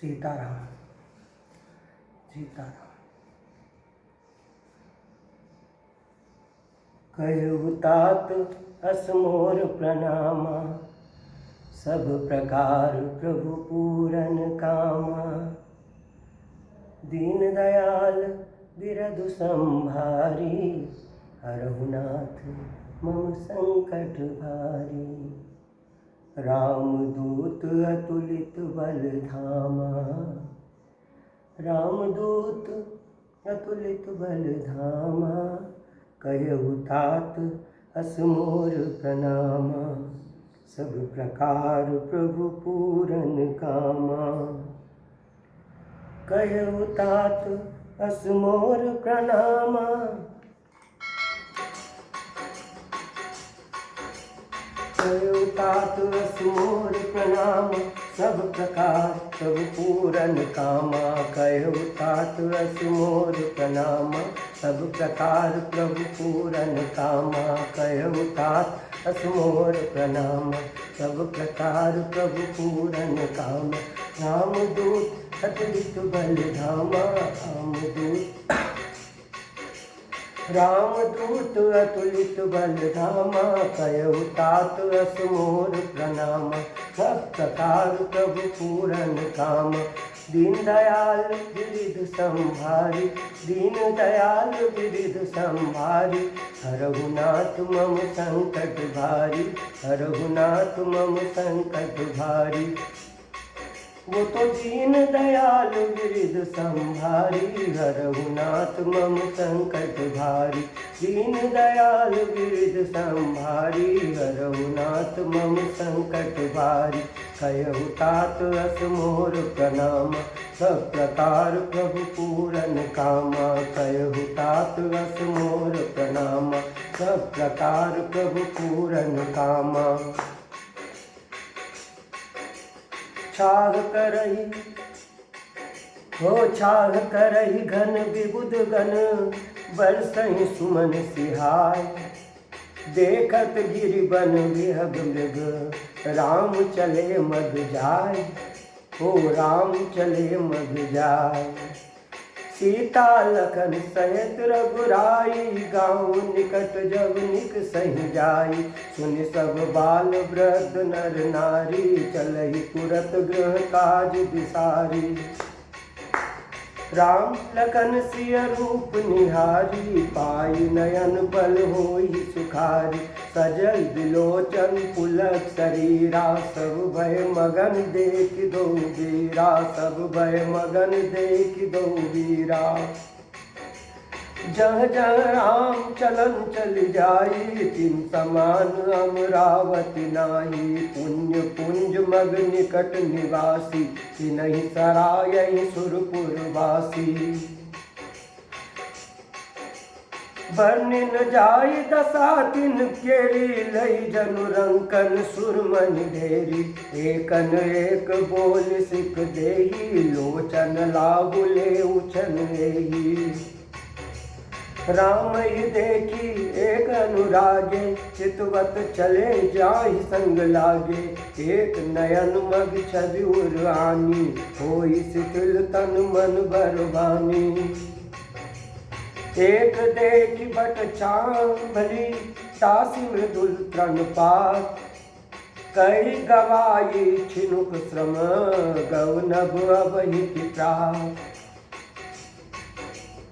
सीताराम सीताराम। कहु तात असमोर प्रणामा, सब प्रकार प्रभु पूरन कामा। दीन दयाल बिरधु संभारी, हरहुनाथ मम संकट भारी। रामदूत अतुलित बल धामा, रामदूत अतुलित बल धामा। कहु तात असमोर प्रणामा, सब प्रकार प्रभु पूरन कामा। कहु तात असमोर प्रणामा, कहु तात असमोर प्रणामा, सब प्रकार प्रभु पूरन कामा। कहु तात असमोर प्रणामा, सब प्रकार प्रभु पूरन कामा। कहु तात असमोर प्रणामा, सब प्रकार प्रभु पूरन कामा। रामदूत अतुलित बल धामा, रामदूत अतुलित बल धामा। कहु तात असमोर प्रणामा, सब प्रकार प्रभु पूरन काम। दीन दयाल बिरिधु संभारी, दीन दयाल बिरिधु संभारी। हरहुनाथ मम संकट भारी, हरहुनाथ मम संकट भारी। वो तो दीन दयाल बिरिधु संभारी, हरहुनाथ मम संकट भारी। दीन दयाल बिरिधु संभारी, हरहुनाथ मम संकट भारी। कहु तात असमोर प्रणामा, सब प्रकार प्रभु पूरन कामा। कहु तात असमोर प्रणामा, सब प्रकार प्रभु पूरन कामा। छाग करहि हो छाग करहि घन विबुध गण, बरसहि सुमन सिहाय। देखत गिरिबन विहग मृग, राम चले मग जाय। हो राम चले मग जाय। सीता लखन सहित रघुराई, गाँव निकट जब निक सहि जाई। सुनि सब बाल वृद्ध नर नारी, चलहि तुरत गृह काज बिसारी। राम लखन सिय रूप निहारी, पाई नयन बल होई सुखारी। सजल बिलोचन पुलक शरीरा, सब भय मगन देख दो वीरा। सब भय मगन देख दो वीरा। जह जह राम चलन चल जाई, तिन समान अमरावती नाई। पुण्य पुंज मग निकट निवासी, तिनहि सराय सुरपुर वासी। बरनिन जाय दशा तिन केरी, लई जनु रंकन सुरमनि ढेरी। एकन एक बोल सिख देही, लोचन लागुले उछन एही। राम ही देखी एक अनुरागे, चितवत चले जाहि संग लागे। एक नयन मग छवि उरानी, होई शिथिल तन मन बरबानी। एक देखी बट चांभली, तासी मृदुल तृणपात। कई गवाई छिनुक श्रम, गौ नभ अबहि प्रात।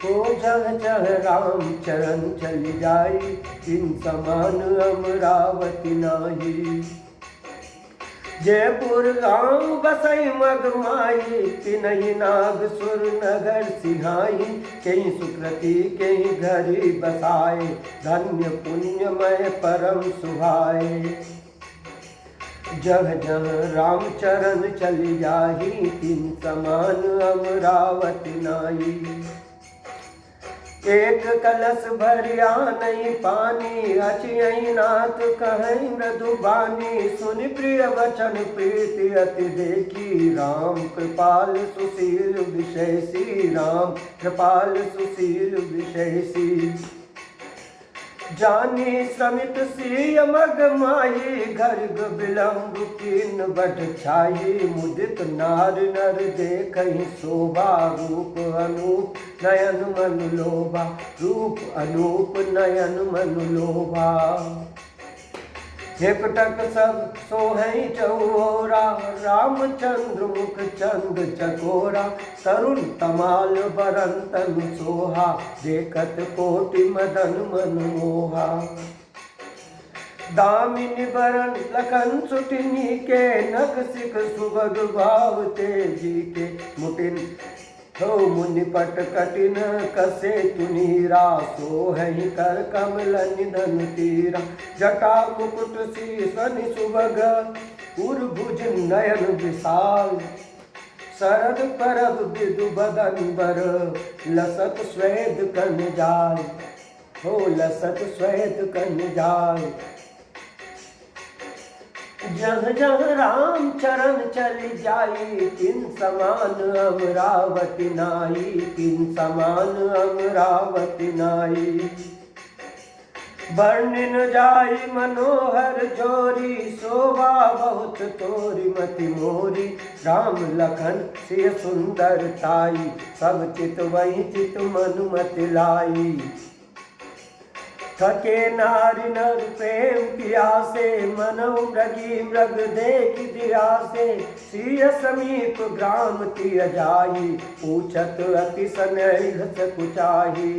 तो जह जह राम चरण चल जाई, तिन समान अमरावती नाही। जयपुर गाँव बसई मग माई, तिनहि नाग सुर नगर सिहाई। कहीं सुकृति कहीं घरी बसाए, धन्य पुण्यमय परम सुहाए। जह जह राम चरण चल जाही, तिन समान अमरावती नाई। एक कलश भरिया नहीं पानी, अचियहि नाथ कहई मृदु बानी। सुनि प्रिय वचन प्रीति अति देखी, राम कृपाल सुशील विशेषी। राम कृपाल सुशील विशेषी। जानी श्रमित सिय मग माही गर्ग विलम्ब कीन बट छाई मुदित नार नर देखहि शोभा रूप अनूप नयन मन लोभा रूप अनूप नयन मन लोभा हेकटक सब सोहै चौरा रामचंद्र मुख चंद चकोरा तरुण तमाल बरन तनु सोहा देखत कोटि मदन मन मोहा दामिनी बरन लखन सुटिनी के नख सिख सुभग भाव तेजी के मुटिन हो मुनि पट कटिन कसे तुनीरा सोहहि कर कमल निधन तीरा जटा मुकुट शीसन सुभग उर्भुज नयन विशाल शरद परब विदु बदन बर लसत स्वेद कन जाल हो लसत स्वेद कन जाल जहाँ जहाँ राम चरण चल जाई तिन समान अमरावती नाई तिन समान अमरावती नाई वर्णिन जाई मनोहर जोरी शोभा बहुत तोरी मति मोरी राम लखन सिय सुंदर ताई सब चित वही चित मन मति लाई थके नारी नर प्रेम पियासे मनौ मृगी मृग देख दियासे सिय समीप ग्राम तिय जाई पूछत अति स्नेह सकुचाही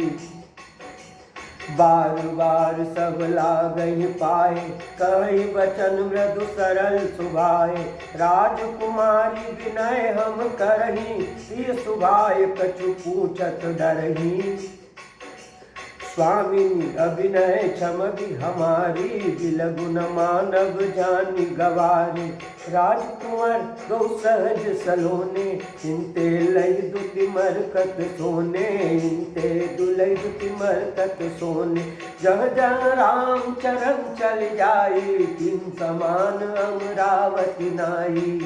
बार बार सब लागहि पाए कहि बचन मृदु सरल सुभाए राजकुमारी विनय हम करही सिय सुभाए कछु पूछत डरही स्वामिनी अभिनय क्षमति हमारी बिलगुन मानव जानी गवारी राजकुमार गौ सहज सलोने इनते लय दुति मरकत सोने इनते दुलय दुति मरकत सोने जह जह राम चरण चल जाई तिन समान अमरावती नाई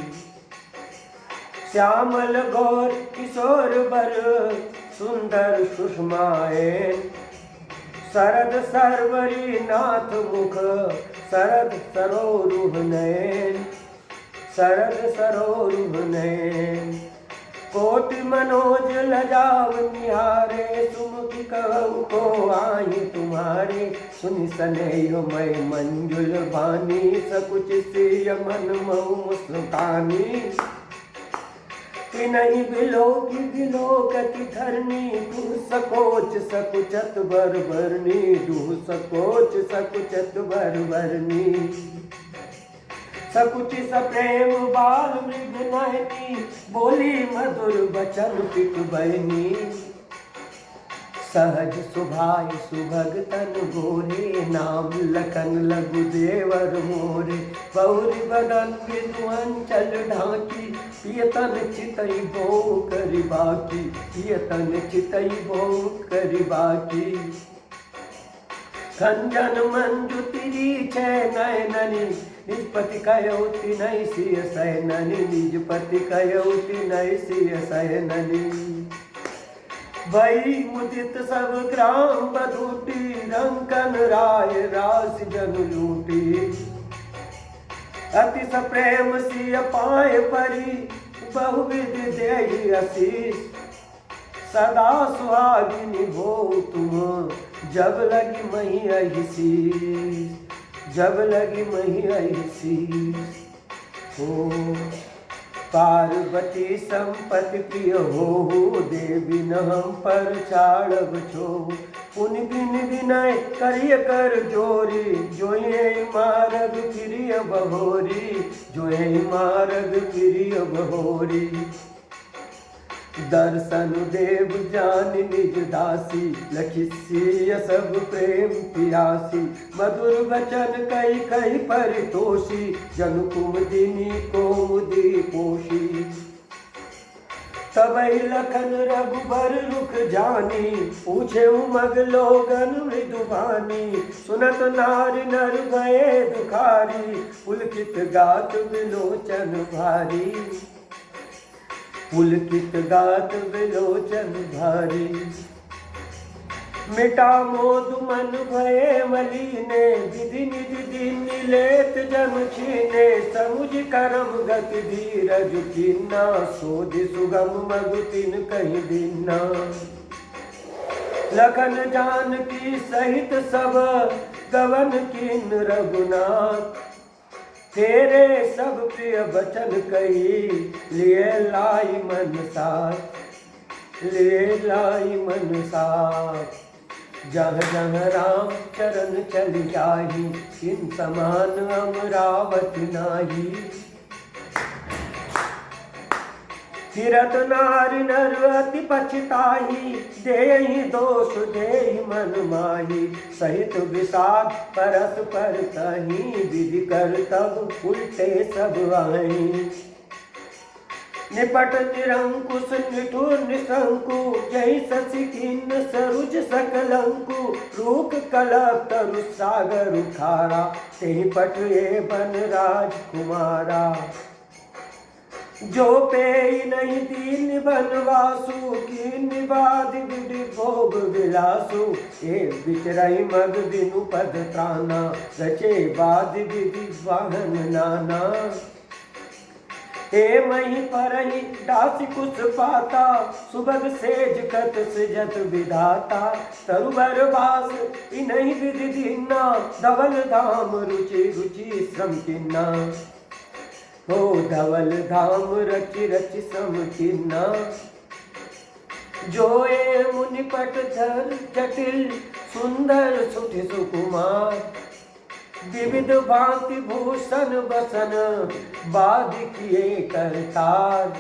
श्यामल गौर किशोर बर सुंदर सुषमाएन शरद सरवरी नाथ मुख शरद सरोरुह नयन शरद सरोरुह नयन कोटि मनोज लजाव निहारे सुमुखी कहु को आई तुम्हारे सुनि सनेह मय मंजुल बानी सकुच सिय मन महु मुस्कानी नहीं बिलो की बिलो कति धरनी तू सकोच सकुचत बर बरनी तू सकोच सकुचत बर बरनी सकुच सप्रेम बाल मृग नयनी बोली मधुर बचन पिक बहनी सहज सुभाय सुभग तन गोरे नाम लखन लघु देवर मोरे बहुरी बदन विद्वन चल ढाकी पियतन चितई बो करी बाकी पियतन चितई बो करी बाकी खंजन मंजु तिरी छे नयननी निज पति कयौति नहीं सिय सैननी निज पति कयौति नहीं सिय सैननी भई मुदित सब ग्राम बधूटी रंकन राय रास जन लूटी अति सप्रेम सिय पाए परी बहुविध देहि आशीष सदा सुहागिनी हो तुम जब लगी मही अहिसी जब लगी मही अहिसी हो पार्वती संपत्ति प्रिय हो देवी न हम पर चाड़ब छो पुन बिन विनय करिय कर जोरी जोये मारग प्रिय बहोरी जोये मारग प्रिय बहोरी दर्शन देव जान निज दासी लखिसिय सब प्रेम पियासी मधुर वचन कई कई परितोषी जन कुमुदिनी कोमुदी पोषी तबई लखन रघुबर रुख जानी पूछे उमग लोगन मृदुबानी सुनत नार नर गए दुखारी पुलकित गात विलोचन भारी पुलकित गात विलोचन भारी मिटा मोद मन भये मलीने, विधि निधि दीन लेत जम छीने, समुझ करम गति धीरज कीन्ना, सोधि सुगम मगु तिन कहीं दीन्ना। लखन जानकी सहित सब गवन कीन रघुनाथ, तेरे सब प्रिय वचन कही, लिए लाई मन साथ, लिए लाई मन साथ। जह जह राम चरण चल जाही, तिन समान अमरावती नाही। फिरत नारी नर अति पछताही, देहि दोष देहि मन माही। सहित विषाद परस पर तही, विधि कर तब उल्टे सब आही। निपट निरंकुश निठुर निशंकु, जय शशि खिन्न सरुज सकलंकु। रूक कलप तरु सागर उखारा, तेहि पट ए बन राजकुमारा। जो पे नहीं दीन बनवासु, की निवाद विधि भोग विलासु। ए बिचरई मग बिनु पद त्राना, रचे बाद विधि वाहन नाना। हे मही परही दासी कुछ पाता, सुबह सेज कत सजत विधाता। तरुबर बास इन्हीं विधि दीना, धवल धाम रुचि रुचि श्रम किन्ना। हो धवल धाम रचि रचि श्रम किन्ना। जोए मुनि पट धर जटिल, सुंदर सुठि सुकुमार। विविध भांति भूषण बसन, बाध किए करतार।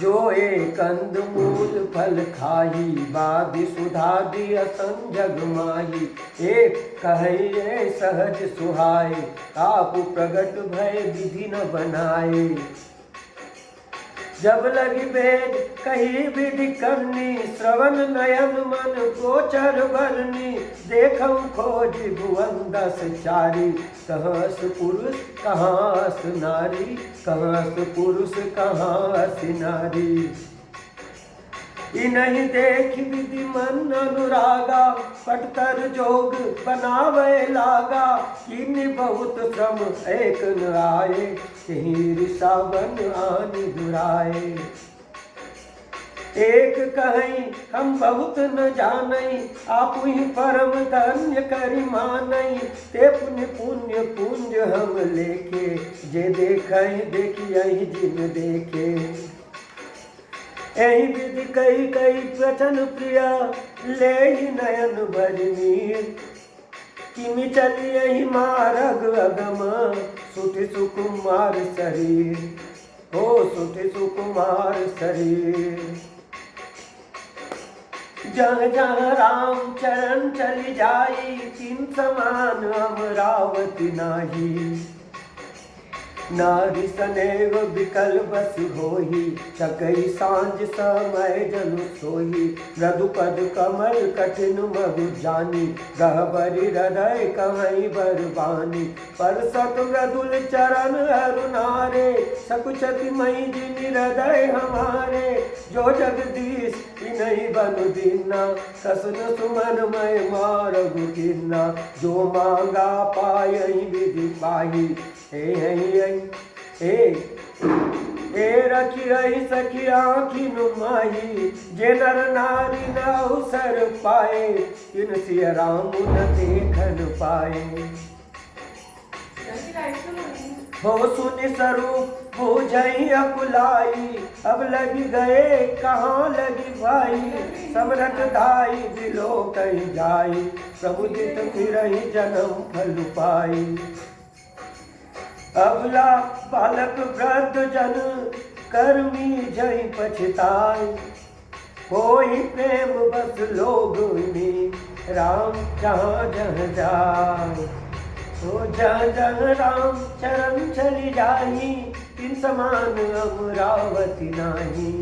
जो एक कंद मूल फल खाही, बाधि सुधादि असन जग माही। एक कहिए सहज सुहाय, आप प्रगट भय विधि न बनाए। जब लगी वेद कही विधि करनी, श्रवण नयन मन गोचर बरनी। देखम खोज भुवन 10 चारी, कहस पुरुष कहाँ नारी। कहस पुरुष कहाँ नारी। इन्हीं देख विधि मन अनुरागा, पटतर जोग बनावे लागा। किन्नी बहुत श्रम एक न आए, कहीं ऋषावन आनि दुराए। एक कहीं हम बहुत न जानई, आप ही परम धन्य करि मानई। ते पुण्य पुण्य पुंज हम लेखे, जे देखई देखियहि जिन देखे। एहि विधि कई कई प्रचन प्रिया, ले ही नयन भरनीर। किमि चलिए मारग अगम, सुठि सुकुमार शरीर। हो सुठि सुकुमार शरीर। जहाँ जहाँ राम चरण चली जाई, तिन समान अमरावती नाही। नारी सनेव बिकल बस होही, चकई सांझ समय जनु सोही। मृदुपद कमल कठिन मधु जानी, गहबरी हृदय कहीं बरबानी। परसत मृदुल चरण अरुणारे, सकुचति मई जिनि हृदय हमारे। जो जगदीश नहीं बनु दीना, कसन सुमन मय मारगु कीन्ना। जो मांगा पायहि विधि पाही, ए रखी रही सखी आँखी नुमाही। जे नर नारी न अवसर पाए, तिन सिय राम न देखन पाए। हो सुनि स्वरूप बुझई अकुलाई, अब लगी गए कहाँ लगी भाई। समरथ धाई बिलो कहीं जाई, प्रबुदित फिरहि जन्म फल पाई। अबला बालक वृद्ध जन, कर्मी जय पछताई। कोई प्रेम बस लोग में, राम जहाँ जहाँ जाए। तो जहाँ जहाँ राम चरण चली जाही, तिन समान अमरावती नाही।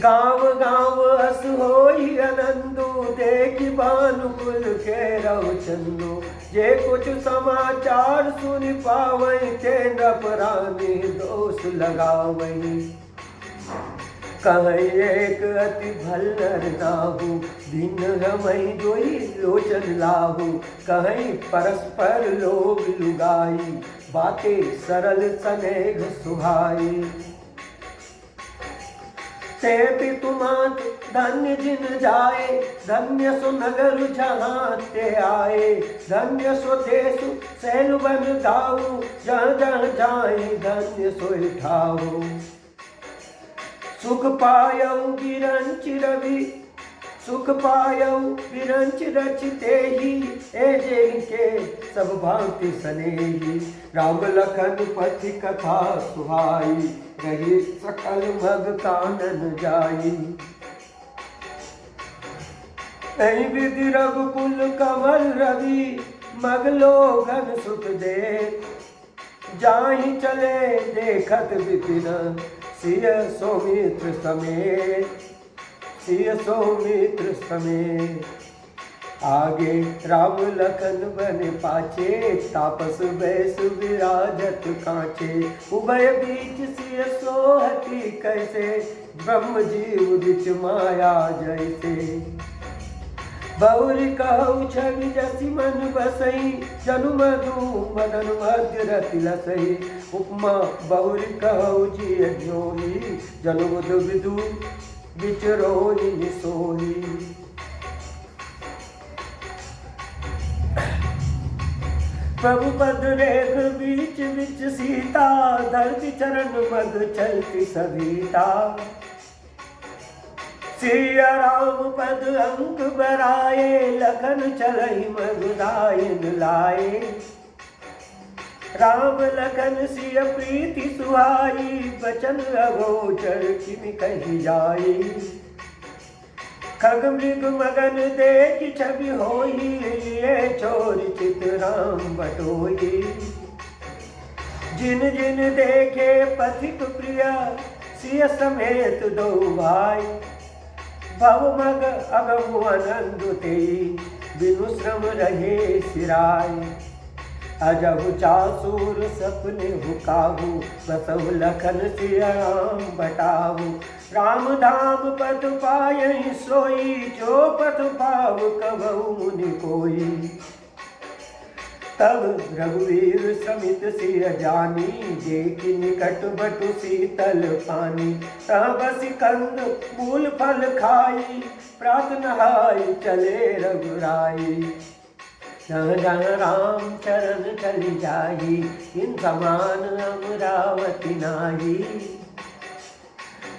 गाँव गाँव अस होई आनंदो, देखि भानुकुल के रव चंदो। जे कुछ समाचार सुन पावई, ते नपरानी दोष लगावई। कहीं एक अति भल्लर नाहु, दिन हमई जोई लोचन लाहु। कहीं परस्पर लोग लुगाई, बातें सरल स्नेह सुहाई। ते भी तुमात धन्य जिन जाए, धन्य सो नगर जहाँ ते आए। धन्य सो देश सैल बन गाऊ, जहाँ जहाँ जाए धन्य सो ठाऊ। सुख पायऊ बिरंच रवि, सुख पायऊ बिरंच रचते ही, ए के सब भांति सनेही। राम लखन पथि कथा सुहाई, रही सकल मग कानन जाई। ऐ विधि रघुकुल कमल रवि, मगलो घन सुख दे। जाहि चले देखत विपिन, सिय सौमित्र समेत, सिय सौमित्र समेत। आगे राम लखन बन पाछे, तापस बैस विराजत कांचे। उभय बीच सिय सोहती कैसे, ब्रह्म जीव बिच माया जैसे। बहुरी कहु छवि जसि मन बसई, जनु मधु मदन मध्य रति लसई। उपमा बहुरी कहु जिय जोही, जनु बुध विदु बिच रोहि निसोही। प्रभु पद रेख बीच बिच सीता, धरती चरण मग चलती सविता। सिया राम पद अंक बराए, लखन चलई मगुदायन लाए। राम लखन सिय प्रीति सुहाई, बचन अगोचर किमि कहि जाई। खग मृग मगन देख छवि होई, लिए चोर चित राम बटोई। जिन जिन देखे पथिक प्रिया, सिय समेत दो भाई। भव मग अगमु अनंद तेई, बिनु श्रम रहे सिराय। अजहु चासुर सपने हुकाहु, बसहु लखन सिय राम बटाहु। राम धाम पद पायहि सोई, जो पद पाव कबहु मुनि कोई। तब रघुवीर समित सिय जानी, देखि निकट बटु शीतल पानी। तह बसि कंद मूल फल खाई, प्रात नहाई चले रघुराई। जहाँ जहाँ राम चरण चली जाही, इन समान अमरावती नाही।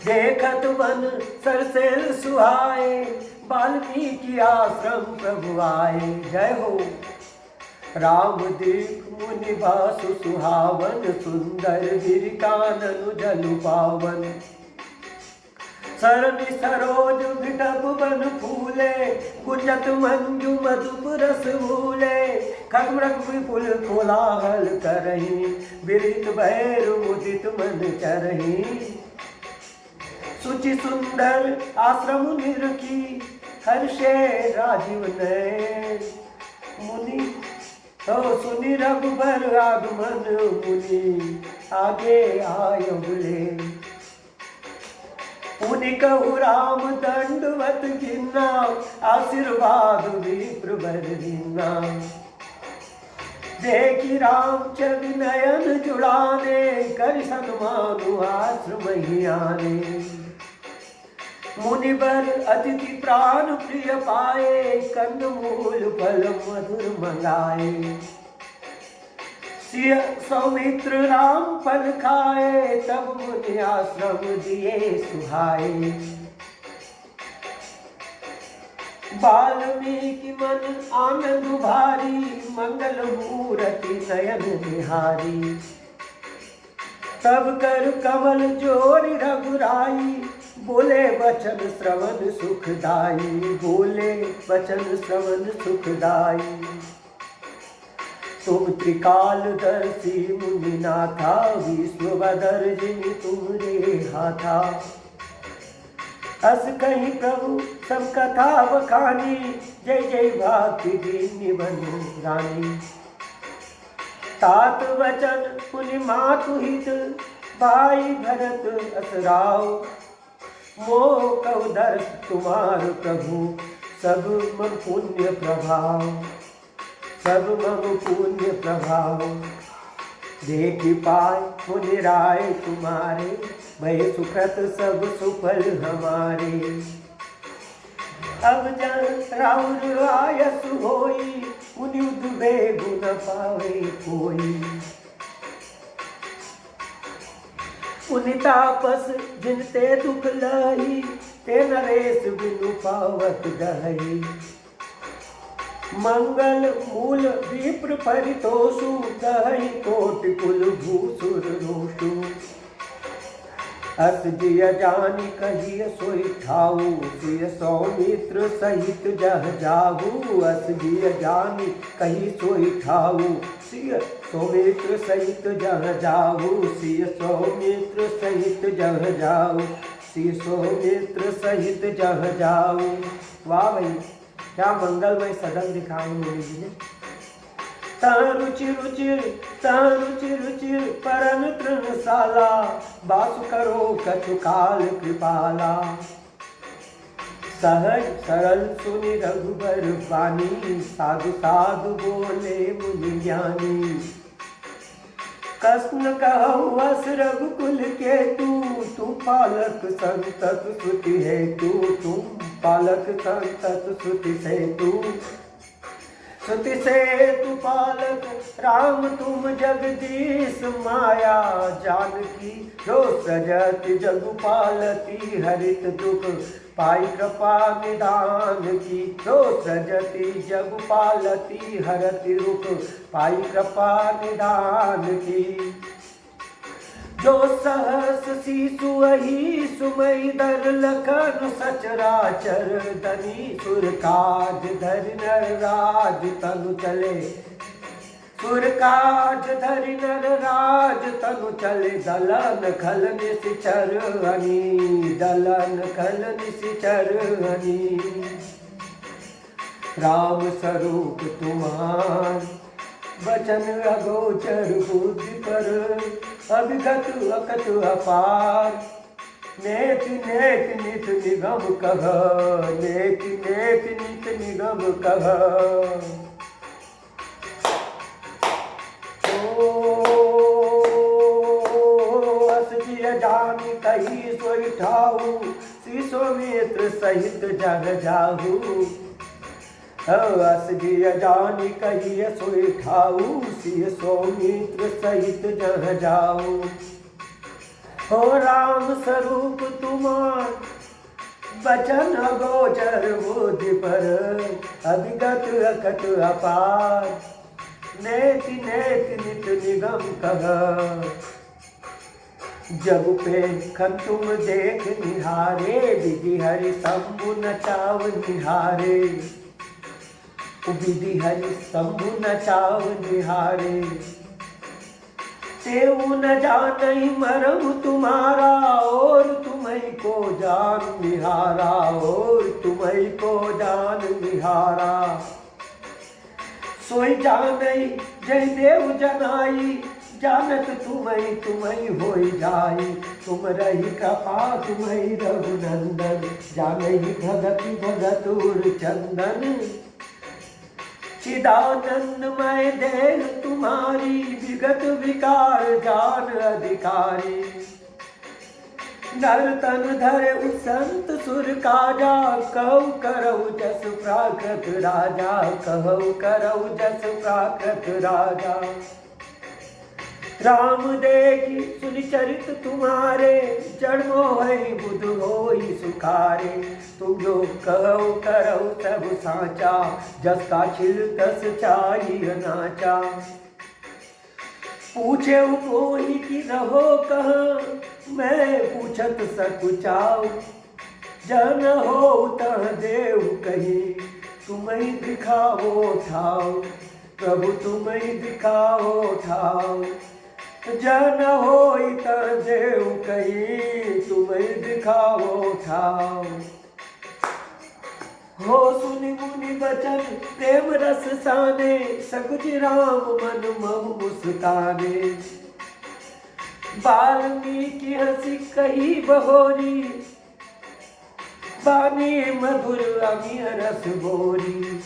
देखत वन सरसेल सुहाए, वाल्मीकि आश्रम प्रभु आए। जय हो राम दीप मुनि बासु सुहावन, सुंदर गिरि कानन जलु पावन। सरनि सरोज बिटप बन फूले, गुंजत मंजु मधुप रस भूले। खगमृग विपुल कोलाहल करही, विरित भैर मुदित मन चरही। सुचि सुंदर आश्रम निरखी, हर्षे राजीव नयन। मुनि तो सुनि रघुबर आगमन मुनि, आगे आय बुले। पुनि कहु राम दंडवत गिन्ना, आशीर्वाद विप्र बर दीना। देखि राम छवि नयन जुड़ाने, कर सन्मानु आश्रम ही आने। मुनिवर अतिथि प्राण प्रिय पाए, कंद मूल फल मधुर मंगाए। सिय सौमित्र राम फल खाए, तब मुनि आश्रम दिए सुहाए। वाल्मीकि मन आनंद भारी, मंगल मूरति नयन निहारी। तब कर कमल जोरि रघुराई, बोले वचन श्रवण सुखदाई। बोले वचन श्रवण सुखदाई। तुम त्रिकालदर्शी मुनिनाथा, विश्ववदर जिनि तुमरे हाथा। अस कहीं प्रभु सब कथा बखानी, जय जय भाति दीनि बनु रानी। तात वचन मुनि मातु हित, भाई भरत असराव। मोह कव दर्श तुम्हार प्रभु, सब मम पुण्य प्रभाव, सब मम पुण्य प्रभाव। देख पाए मुनि राय तुम्हारे, भय सुकृत सब सुफल हमारे। अब जन राउर आयस होई, मुनि उद्भे गुण पावे कोई। पुनि तापस जिनते दुख लही, ते नरेश बिनु पावत गहई। मंगल मूल विप्र परितोषु, दहि कोटि कुल भूसुर रोषु। अस जिय जानि कहिय सोई ठाऊ, सिय सौमित्र सहित जह जाहू। अस जिय जानि कही सोई ठाऊ, सिय सौमित्र सहित जह जाहू। सिय सौमित्र सहित जह जाऊ, सिय सौमित्र सहित जह जाऊ। वाह भाई, क्या मंगलमय सदन दिखाए मुनि जी ने। रुचिर रुचिर रुचिर रुचिर परन तृणशाला, बासु करो कछु काल कृपाला। सहज सरल सुनि रघुबर बानी, साधु साधु बोले मुनि ज्ञानी। कस्न कहु अस रघुकुल के तुम पालक संतत श्रुति है तुम पालक संतत श्रुति से श्रुति से तू पालक राम तुम जगदीश माया। जानकी जो सजत जग पालती, हरित दुख पाई कृपा निदान की। जो सजती जग पालती, हरत दुख पाई कृपा निदान की। जो सहस शिशु वही सुमई दर, लखन सचराचर धनी सुर काज धरि नर राज तनु चले। सुर काज धरि नर राज तनु चले, दलन खल निश्चर हनी, दलन खल निश्चर हनी। राम स्वरूप तुम्हार, वचन अगोचर बुद्धि पर। अभिगत अकथ अपार, नेति नेति नित निगम कह, नेति नेति नित निगम कह। अस जिय जानि कही सोई ठाऊ, शिशोमित्र सहित जग जाहू। अस जिय जानि कहिय सोई ठाऊ, सिय सौमित्र सहित जह जाऊ। हो राम स्वरूप तुम्हार, वचन अगोचर बुद्धि पर। अभिगत अकथ अपार, नेति नेति नित निगम कह। जब पे खन तुम देख निहारे, विधि हरि शंभु नचाव निहारे। विधि हरि शंभु नचाव निहारे। तेऊ न जानहि मरम तुम्हारा, और तुम्हीं को जान निहारा, और तुम्हीं को जान निहारा। सोई जानई जय देव जनाई, जानत तुम्हीं होई जाई। तुम रही कृपा तुम्हीं रघुनंदन, जानई भगति भगत उर चंदन। चिदानंदमय देह तुम्हारी, विगत विकार जान अधिकारी। नर तन धरे संत सुर काजा, कहु करऊ जस प्राकृत राजा, कहु करऊ जस प्राकृत राजा। राम देखी सुनि चरित तुम्हारे, जड़ मोहि बुध होई सुखारे। तुम जो कहु करऊ सब साचा, जस का छिल तस चाही नाचा। पूछे मोहि की रहो कहाँ, मैं पूछत सकुचाऊ। जन हो तह देव कही, तुम्हें दिखाओ ठाव। प्रभु तुम्हें दिखाओ ठाव। जन होई तह देव कही, तुम्हें दिखाओ ठाव। हो सुनि मुनि बचन प्रेम रस साने, सकुच राम मन महु मुस्काने। वाल्मीकि हंसी कही बहोरी, बानी मधुर अमीय रस बोरी।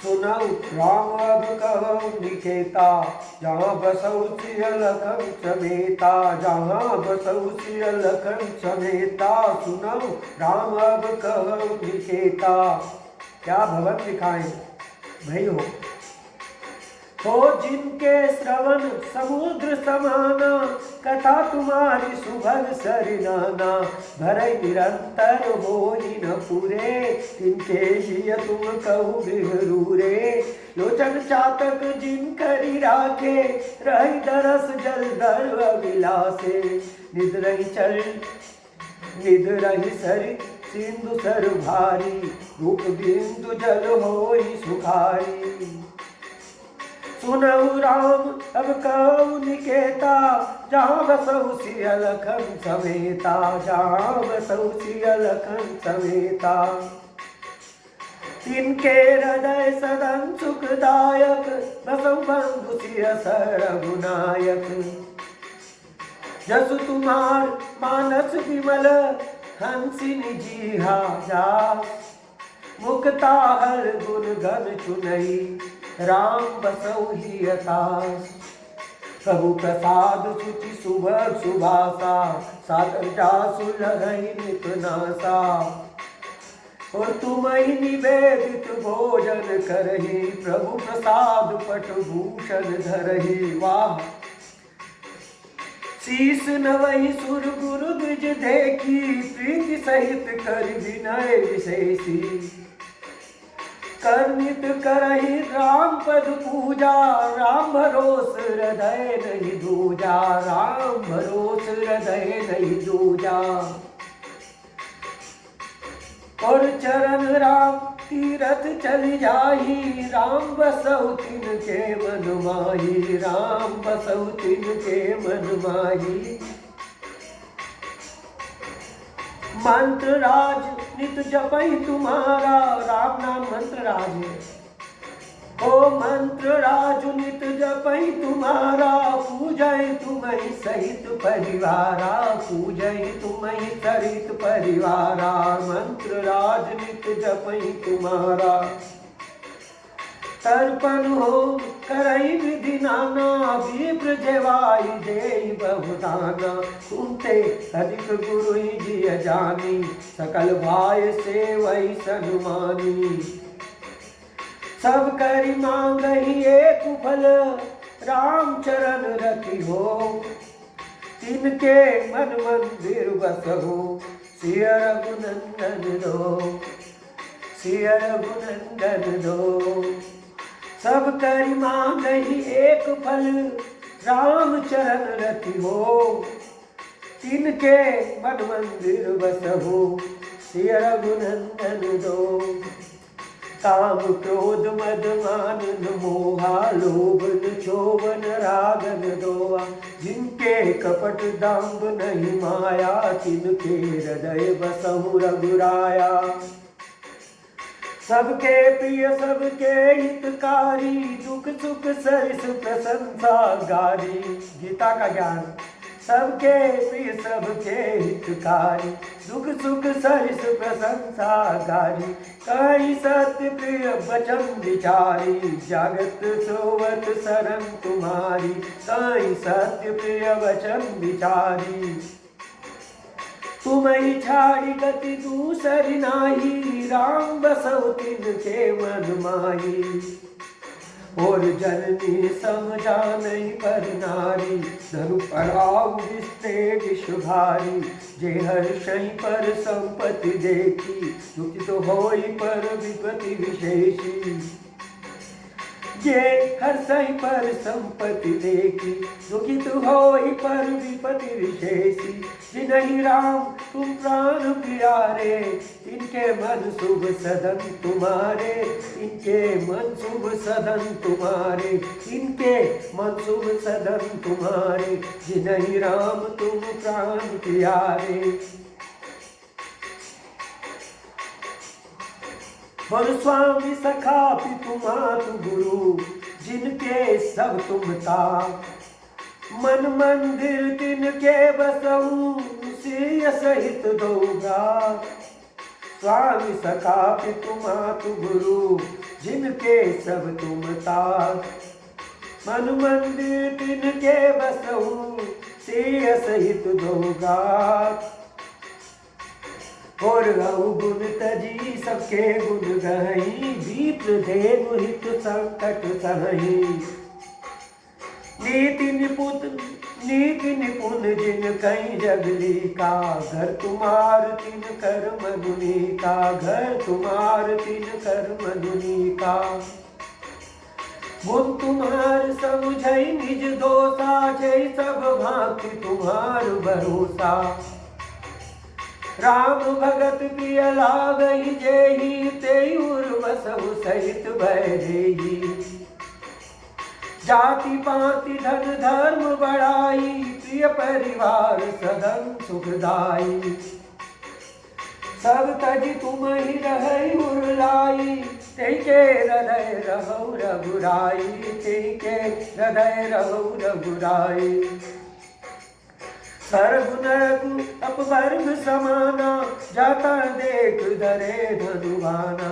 सुनऊ राम अब कहु निकेता, जहाँ बसऊ सिय लखन समेता, जहाँ बसऊ सिय लखन समेता। सुनऊ राम अब कहु निकेता। क्या भवन दिखाएं भाई हो जिनके श्रवण समुद्र समाना, कथा तुम्हारी सुभग सरिनाना। भरई निरंतर होई न पूरे, तिनके हिय तुम कहु गृहरूरे। लोचन चातक जिन करी राखे, रही दरस जल दर अभिलाषे। निध रही सरित सिंधु सर भारी, रूप बिंदु जल होई सुखारी। सुनऊ राम अब कहु निकेता, जहाँ बसऊ सिय लखन समेता, जहाँ बसऊ सिय लखन समेता। तिनके हृदय सदन सुखदायक, बसऊ बंधु सिय सरगुनायक। जसु तुम्हार मानस विमल, हंसिनी जीहा जास। मुक्ता हर गुण गण चुनई, राम बसऊ ही अतास। प्रभु प्रसाद सुचि सुभग सुभासा, सादर जासु लहई नित नासा। और तुम ही निवेदित भोजन करही, प्रभु प्रसाद पट भूषण धरही। वाह शीस नवहि सुर गुरु द्विज देखी, प्रीति सहित कर विनय विशेषी। करनित करहि राम पद पूजा, राम भरोस हृदय नहीं दूजा, राम भरोस हृदय नहीं दूजा। और चरण राम तीरथ चल जाही, राम बसऊ तिनके मन माही, राम बसऊ तिनके मन माही। मंत्र राज नित जपई तुम्हारा, राम नाम मंत्र राज है। ओ मंत्र राज नित जपई तुम्हारा, पूजय तुम्हि सहित परिवारा, पूजय तुम्हि सहित परिवारा। मंत्र राज नित जपई तुम्हारा। तर्पण हो करई विधि नाना, विप्र जेवाई देई बहुदाना। सुनते अधिक गुरु ही जिय जानी, सकल भाय से वही सनुमानी। सब करि मांगहि एक फल, राम चरण रति हो। तिनके मन मंदिर बसहु, सिय रघुनंदन दो, सिय रघुनंदन दो। सब करि मांगहि एक फल, राम चरण रति हो। तिनके मन मंदिर बसहु, सिय रघुनंदन दो। काम क्रोध मद मान मोहा, लोभ क्षोभन रागन दोहा। जिनके कपट दाम्भ नहीं माया, तिनके हृदय बसहु रघुराया। सबके प्रिय सबके हितकारी, दुख सुख सरिस प्रशंसा गारी। गीता का ज्ञान। सबके प्रिय सबके हितकारी, दुख सुख सरिस प्रशंसा गारी। कहीं सत्य प्रिय वचन विचारी, जगत सोवत शरण तुम्हारी। कहीं सत्य प्रिय वचन विचारी। तुम्हि छाड़ी गति दूसरी नाही, राम बसऊ तिनके मन माही। और जननी समझानहि पर नारी, धनु पराऊ विस्ते विषभारी। जे हर्षहि पर संपत्ति देखी, दुखित होई पर विपत्ति विशेषी। जे हर्षहि पर संपत्ति देखी, दुखित होई पर विपत्ति विशेषी। जिनहि राम तुम प्राण प्यारे, तिनके मन शुभ सदन तुम्हारे। इनके मन शुभ सदन तुम्हारे, इनके मन शुभ सदन तुम्हारे। जिनहि राम तुम प्राण प्यारे। और स्वामी सखा पितु मातु गुरु, जिनके सब तुम ता। मन मंदिर तिनके बसहु, सिय सहित दोगा। स्वामी सखा पितु मातु गुरु जिनके सब तुम तार। मन मंदिर तिनके बसहु सिय सहित दोगा। और गौ गुण तजी सबके गुण गही। विप्र देव हित संकट सहही। नीति निपुण जिन कहीं जगली का। घर तुम्हार तिन कर मनुनी का। घर तुम्हार तिन कर मनुनी का। गुण तुम्हार समझई निज दोषा। जय सब भांति तुम्हार भरोसा। राम भगत प्रिय लागहि जेहि। तेहि उर बसहु सहित भैरेहि। जाति पाति धन धर्म बढ़ाई। प्रिय परिवार सदन सुखदाई। सब तज तुम ही रहै उर लाई। तेहि के हृदय रहौ रघुराई। तेहि के हृदय रहौ रघुराई। सर्व नरक अपवर्ग समाना। जाता देख धरे धनुभाना।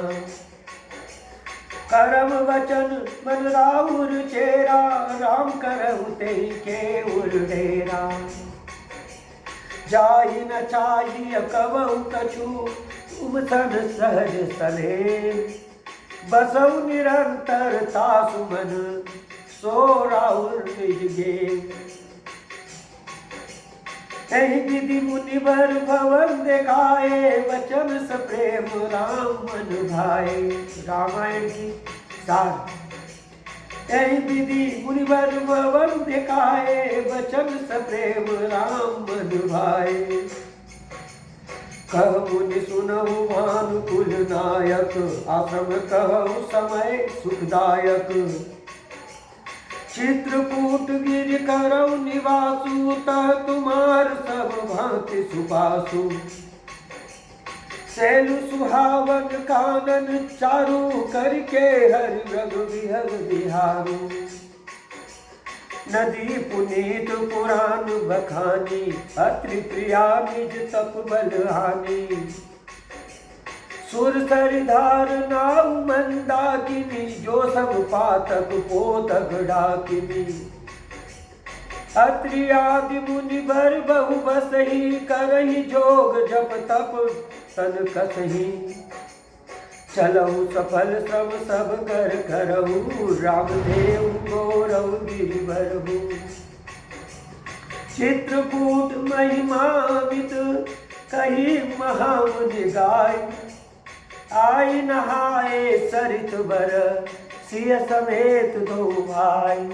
करम वचन मन राउर चेरा। राम करहु तेहि के उर डेरा। जाहि न चाहिए कबहु कछु। तुम सन सहज सले। बसहु निरंतर तासु मन। सो राउर निज गे। एहि विधि मुनि वर भवन देखाए। वचन स प्रेम राम मन भाए। रामायण की सार। एहि विधि मुनि वर भवन देखाए। वचन स प्रेम राम मन भाए। कह मुनि सुनहु भानुकुल नायक। आश्रम कहु समय सुखदायक। चित्रकूट गिर करौ निवासु। तह तुम्हार सब भांति सुबासु। सैलु सुहावन कानन चारु। करके हरि रघु विहग बिहारु। नदी पुनीत पुराण बखानी। अत्रि प्रिया निज तप बलहानी। सुर सरिधार नाउ मंदाकिनी। जो सब पातक पोतक डाकिनी। अत्रि आदि मुनि वर बहु बसहि। करहि जोग जप तप तन कसहि। चलहु सफल श्रम सब कर करहु। रामदेव गौरव गिरिवरहु। चित्रकूट महिमावित कही महामुनि गाय। आई नहाए सरित बर। सिय समेत दो भाई।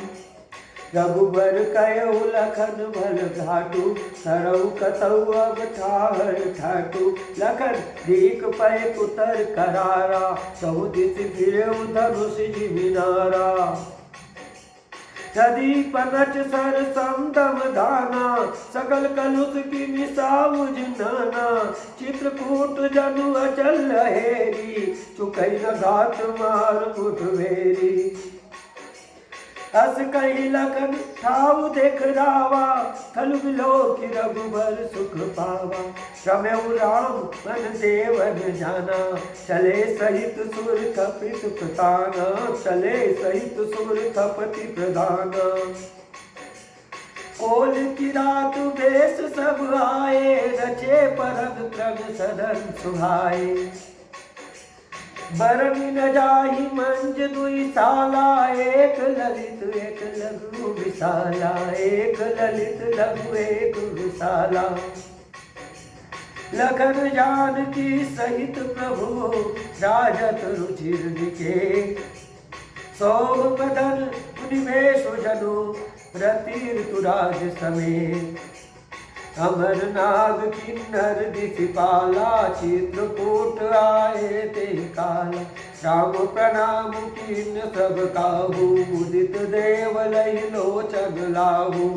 रघुबर कयउ लखन भल घाटू। सरऊ कतौ अब ठाहर ठाटू। लखन दीक पय पुतर करारा। चहु दिस फिरऊ धनुष जिमिनारा। यदि पनच सर समदम धाना। सकल कलुष की मिसाउज नाना। चित्रकूट जनु अचल लहेरी। चुकै न घात मार मुठभेरी। अस कही लखन ठाउ देख रावा। थल बिलोक रघुबर सुख पावा। रमेउ राम मन देवन जाना। चले सहित सुर कपित प्रताना। चले सहित सुर कपति प्रधाना। कोल की रात बेस सब आए। रचे परग त्रग सदन सुहाए। बरन न जाहि मंज दुई साला। एक ललित एक लघु विशाला। एक ललित लघु एक विशाला। लखन जानकी सहित प्रभु। राजत रुचिर निके। सौभ बदन मुनिवेश जनु। रति ऋतुराज समेत। अमर नाग किन्नर दिसिपाला। चित्रकूट आए ते काला। राम प्रणाम कीन सब काहू। उदित देव लई लोचन लाहू।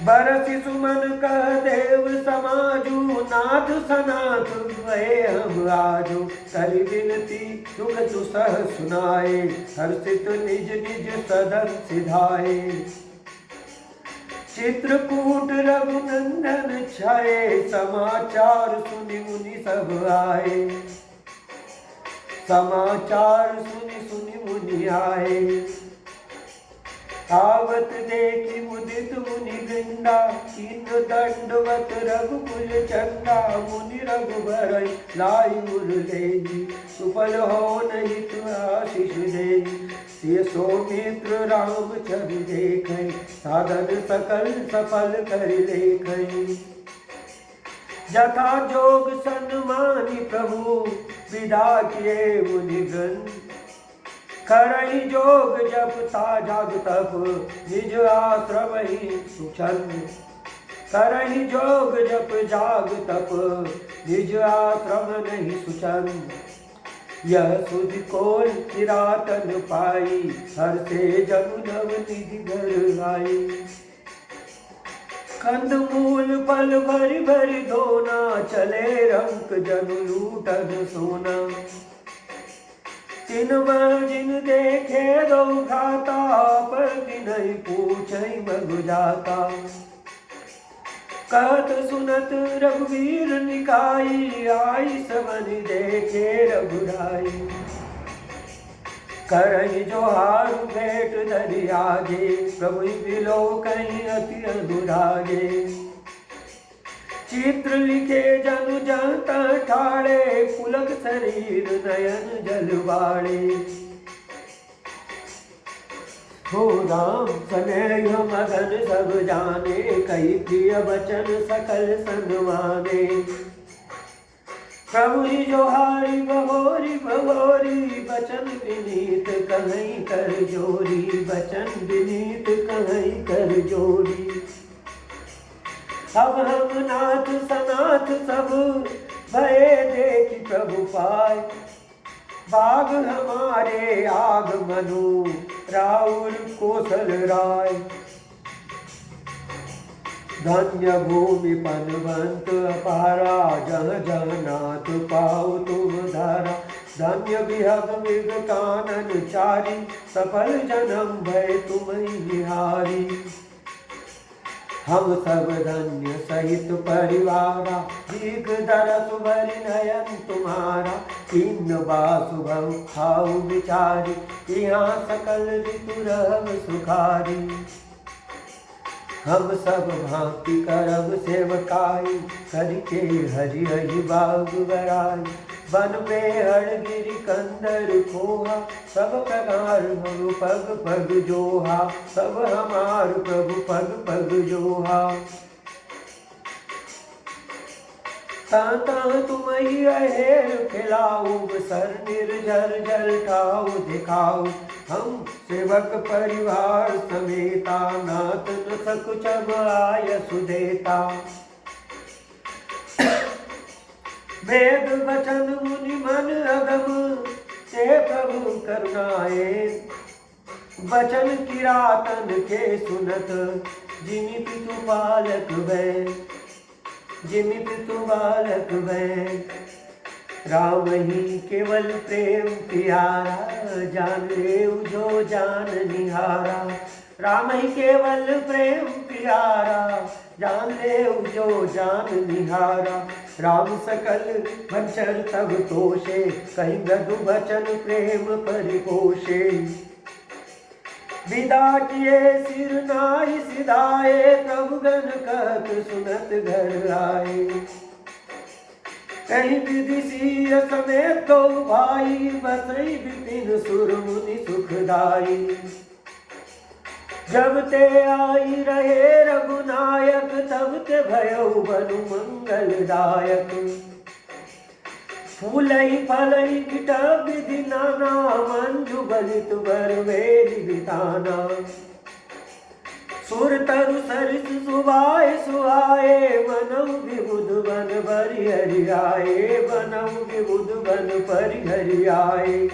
बरसि सुमन कह देव समाजू। नाथ सनाथ भये हम आजू। करि विनती दुख दुसह सुनाए। हर्षित निज निज सदन सिधाए। चित्रकूट रघुनंदन छाए, समाचार सुनि मुनि सब आए। समाचार सुनि सुनि मुनि आए। आवत देखी मुदित मुनि वृंदा, कीन दंडवत रघुकुल चंदा। मुनि रघुबर लाई मुरलेगी, सुफल हो नहीं तु आशीष देगी। सिय सौमित्र राम छवि देखे, साधन सकल सफल कर लेखे। जथा जोग सन्मानी प्रभु, विदा किए मुनिगण। करई जोग जप ता जग तप, निज आश्रम ही सुचन। करई जोग जप जाग तप, निज आश्रम नहीं सुचन। यह सुध कोल किरातन पाई, हर से जनु नव निधि घर आई। कंद मूल फल भरि भरि धोना, चले रंक जनु लूटन सोना। तिन जिन देखे दो घाता, पर तिन्हि पूछई मगु जाता। कहत सुनत रघुवीर निकाई, आई सबन देखे रघुराई। करहि जोहार भेंट धरि आगे, प्रभु बिलोकहि अति अनुरागे। चित्र लिखे जनु जंत ठाड़े, पुलक शरीर नयन जलवाड़े। हो राम स्नेह मगन सब जाने, कई प्रिय वचन सकल सन्माने। प्रभु जोहारी बहोरी बहोरी, बचन विनीत कहीं कर जोरी। बचन विनीत कहीं कर जोरी। अब हम नाथ सनाथ सब, भये देखि प्रभु पाय। बाग हमारे आगमनु, राउर कौशल राय। धन्य भूमि पनवंत अपारा, जह जह नाथ पाओ तुम धारा। धन्य विहग मृग कानन चारी, सफल जन्म भय तुम्हि निहारी। हम सब धन्य सहित परिवारा, दीर्घ दरस भरि नयन तुम्हारा। किन्न बासु भव खाऊ विचारी, यहाँ सकल ऋतु रहब सुखारी। हम सब भांति करब सेवकाई, करके हरि हरि बाग बराई। वन में हरगिरि कंदर खोहा, सब प्रकार हम पग पग जोहा। सब हमार प्रभु पग पग जोहा। ताता तुम्हि अहेर खिलाऊ, सर निर्जर जल ठाऊ दिखाऊ। हम सेवक परिवार समेता, नाथ न सकुच आय सुदेता। वेद वचन मुनि मन अगम, ते प्रभु करुणाए। वचन किरातन के सुनत, जिमि पितु बालक वै। जिमि पितु बालक वै। राम ही केवल प्रेम प्यारा, जान लेऊ जो जान निहारा। राम ही केवल प्रेम प्यारा, जान लेऊ जो जान निहारा। राम सकल वचन तब तोषे, कहीं मधु वचन प्रेम परिपोषे। विदा किए सिर नाहि सिधाए, प्रभु गण कहत सुनत घर आए। कहीं विदिशीय समेत दो भाई, बसई विपिन सुर मुनि सुखदाई। जब ते आई रहे रघुनायक, तब ते भयो बनु मंगलदायक। फूलई फलई किट विधि नाना, मंजु बलित वर वेद बिताना। सुर तरु सरिस सुवाए सुहाए, बनऊ विबुध बन बरि हरि आए। बनऊ विबुध बन परि हरि आए।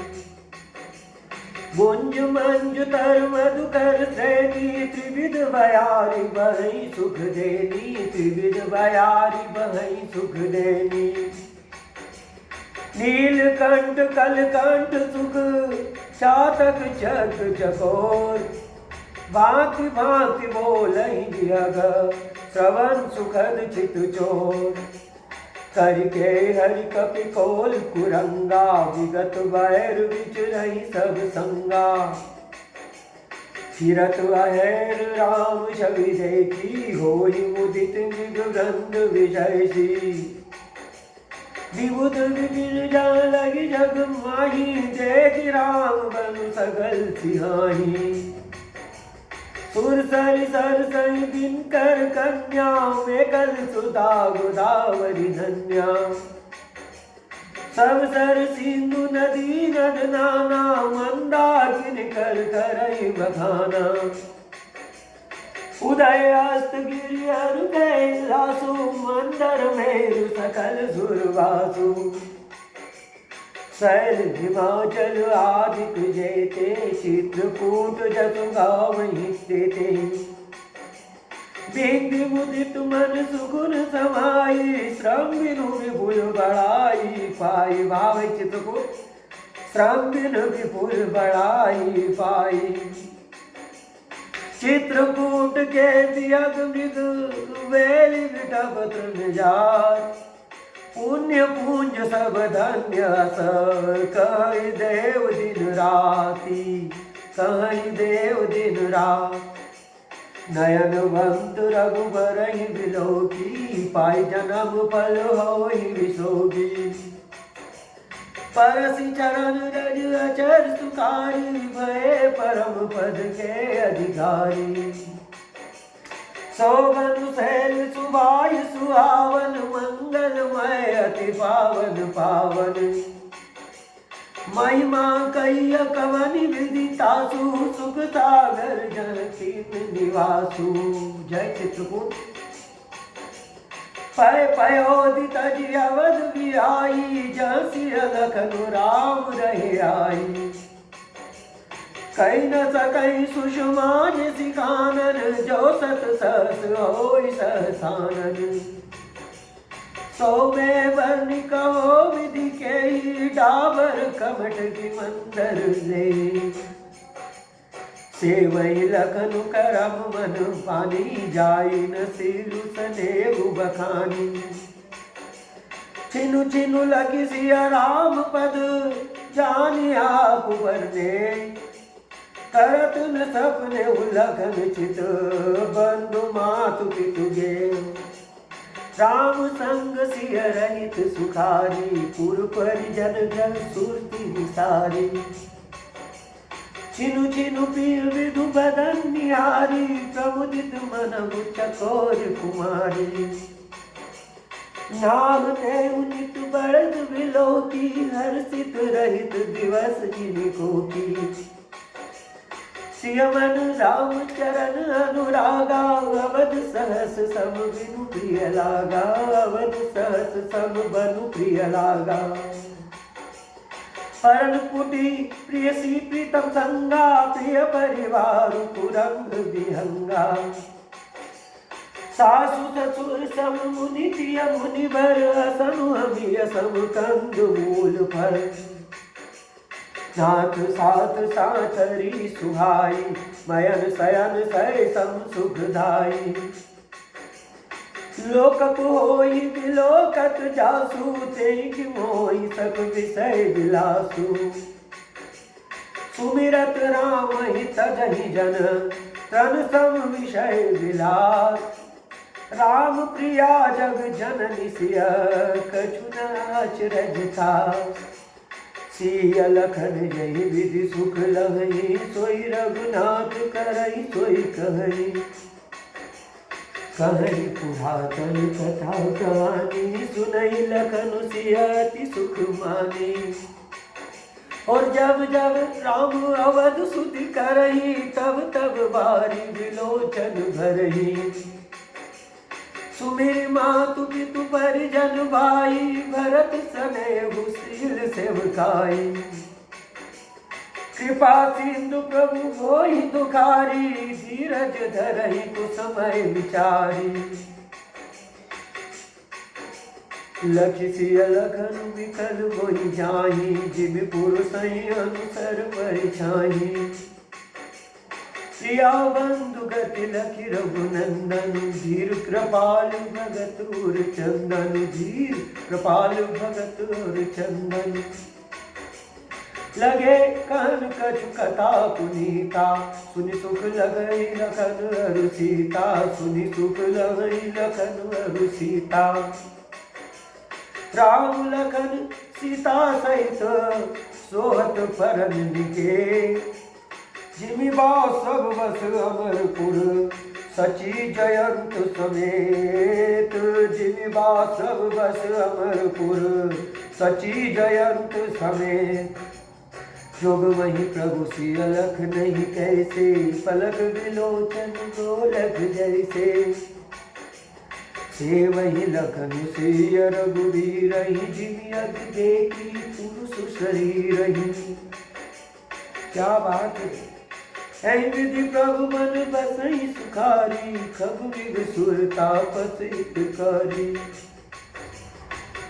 गुंज मंजु तर मधुकर श्रेणी, त्रिविध बयारी बहई सुख देनी। त्रिविध बयारी बहई सुख देनी। नीलकंठ कलकंठ सुख, चातक चक चकोर। भांति भांति बोलहि जियग श्रवण सुखद चित चोर करके हरि कपि कोल कुरंगा विगत बैर विचरहि सब संगा फिरत अहेर राम छवि देखी होई मुदित मृग विजयसी विबुध विपिन जान लगी जग माही देख राम बन सगल सिहाही सुर सर सई दिन कर कन्या में कल सुधा गोदावरी धन्या सब सर सिंधु नदी नद नाना मंदाकिन कर करई बखाना उदय अस्त गिरि अरु कैलासु मंदर मेरु सकल सुरवासु शैल हिमाचल आदिक जेते चित्रकूट जसु गावहि तेते बिंदि मुदित मन सुगुन समाई श्रम बिनु विपुल बड़ाई पाई भाव चित्रकूट श्रम बिनु विपुल बड़ाई पाई चित्रकूट के दियग मृग वेली विटप तृणजात पुण्य पुंज सब धन्य सर कहि देव दिन राति कहि देव दिन रात नयनवंत रघुबर बिलोकी पाई जन्म फल होई विशोगी परसि चरण रज अचर सुखारी भय परम पद के अधिकारी शोभन शैल सुभाय सुहावन मंगलमय अति पावन पावन महिमा कहिय कवनि विदितासु सुख सागर जन तीन निवासु। जय चित्रकूट। पय पयोदित अवध भी आई जसी लखनु राम रहे आई कहीं न सकई सुषमान सिखानन जो सत सहस होई सहसानन सो में बन कहो विधि के ही डाबर कमट की मंदर ले सेवई लखनु करम मन पानी जाई न सिरु सनेहु बखानी छिनु छिनु लगी सिया राम पद जानी आप बरने करत न सपने उलघन चित बंधु मातु पितु गे राम संग सिय रहित सुखारी पुर परिजन जन सुरति विसारी छिनु छिनु पीर विधु बदन निहारी प्रमुदित मन चकोर कुमारी नाम ने उनित बड़द विलोकी हर्षित रहित दिवस जिनको की सियमन राम चरण अनुरागा अवध सहस सम बिनु प्रिय लागा अवध सहस सम बनु प्रिय लागा परन कुटी प्रिय सी प्रीतम संगा प्रिय परिवार कुरंग विहंगा सासु ससुर सम मुनि प्रिय मुनि बर असनु हमिय सम कंद मूल फल नाथ साथ साथरी सुहाई मयन शयन सय सम सुखदाई लोकक होई विलोकत जासु तेहि मोहि सक विषय विलासु सुमिरत राम हित जहि जन तन सम विषय विलास राम प्रिया जग जननि सिय कछु न अचरज था सिय लखन जहि विधि सुख लहई सोई रघुनाथ करई सोई कहई कहई पुरातन कथा कहानी सुनई लखन सिय अति सुख मानी और जब जब राम अवध सुधि करही तब तब बारी विलोचन भरही सुमिर मातु पितु परिजन भाई भरत सनेहु शील सेवकाई कृपा सिंधु प्रभु होई दुखारी धीरज धरहि कुसमय विचारी लखि सिय लखन विकल होई जाहि जिम पुरुष अनुसर परिछाही प्रिया बंधु गति लखि रघुनंदन, धीर कृपालु भगत उर चंदन, धीर कृपालु भगत उर चंदन। लगे कहन कछु कथा पुनीता, सुनि सुख लगई लखन अरु सीता, सुनि सुख लगई लखन अरु सीता। राम लखन सीता सहित सोहत परन निके, जिमि बाव सब बस अमरपुर, सची जयंत समेत। जिमि बाव सब बस अमरपुर, सची जयंत समेत। जोग वही प्रभु सिय लख नहीं कैसे, पलक विलोचन गोलक जैसे। से वही लखन सिय रघुवीर, जिमि अग देखी पुरुष शरीर। क्या बात है, विधि प्रभु मन बसई सुखारी, खगुग सुर तापस हितकारी।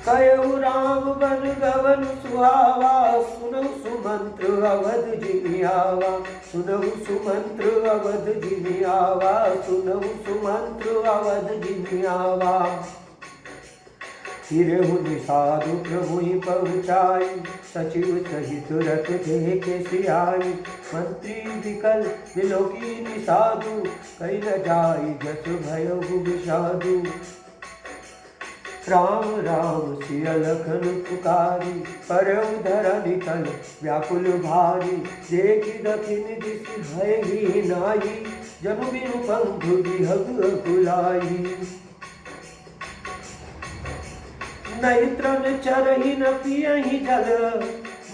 कयऊ राम बन गवन सुहावा, सुनऊ सुमंत्र अवध जिमि आवा, सुनऊ सुमंत्र अवध जिमि आवा, सुनऊ सुमंत्र अवध जिमि आवा। फिरहु निषादु प्रभु पहुँचाई, सचिव सहित रथ देखे सियाई। मंत्री विकल विलोकी निषादु, कई न जाई जस भयउ विषादु। राम राम सिय लखन पुकारी, परऊ धरनि तल व्याकुल भारी। देखि दखिन दिसि भयहि नाहि, जनु बिनु बंधु विहग अकुलाई। नैत्रन चरहि न पियहि जल,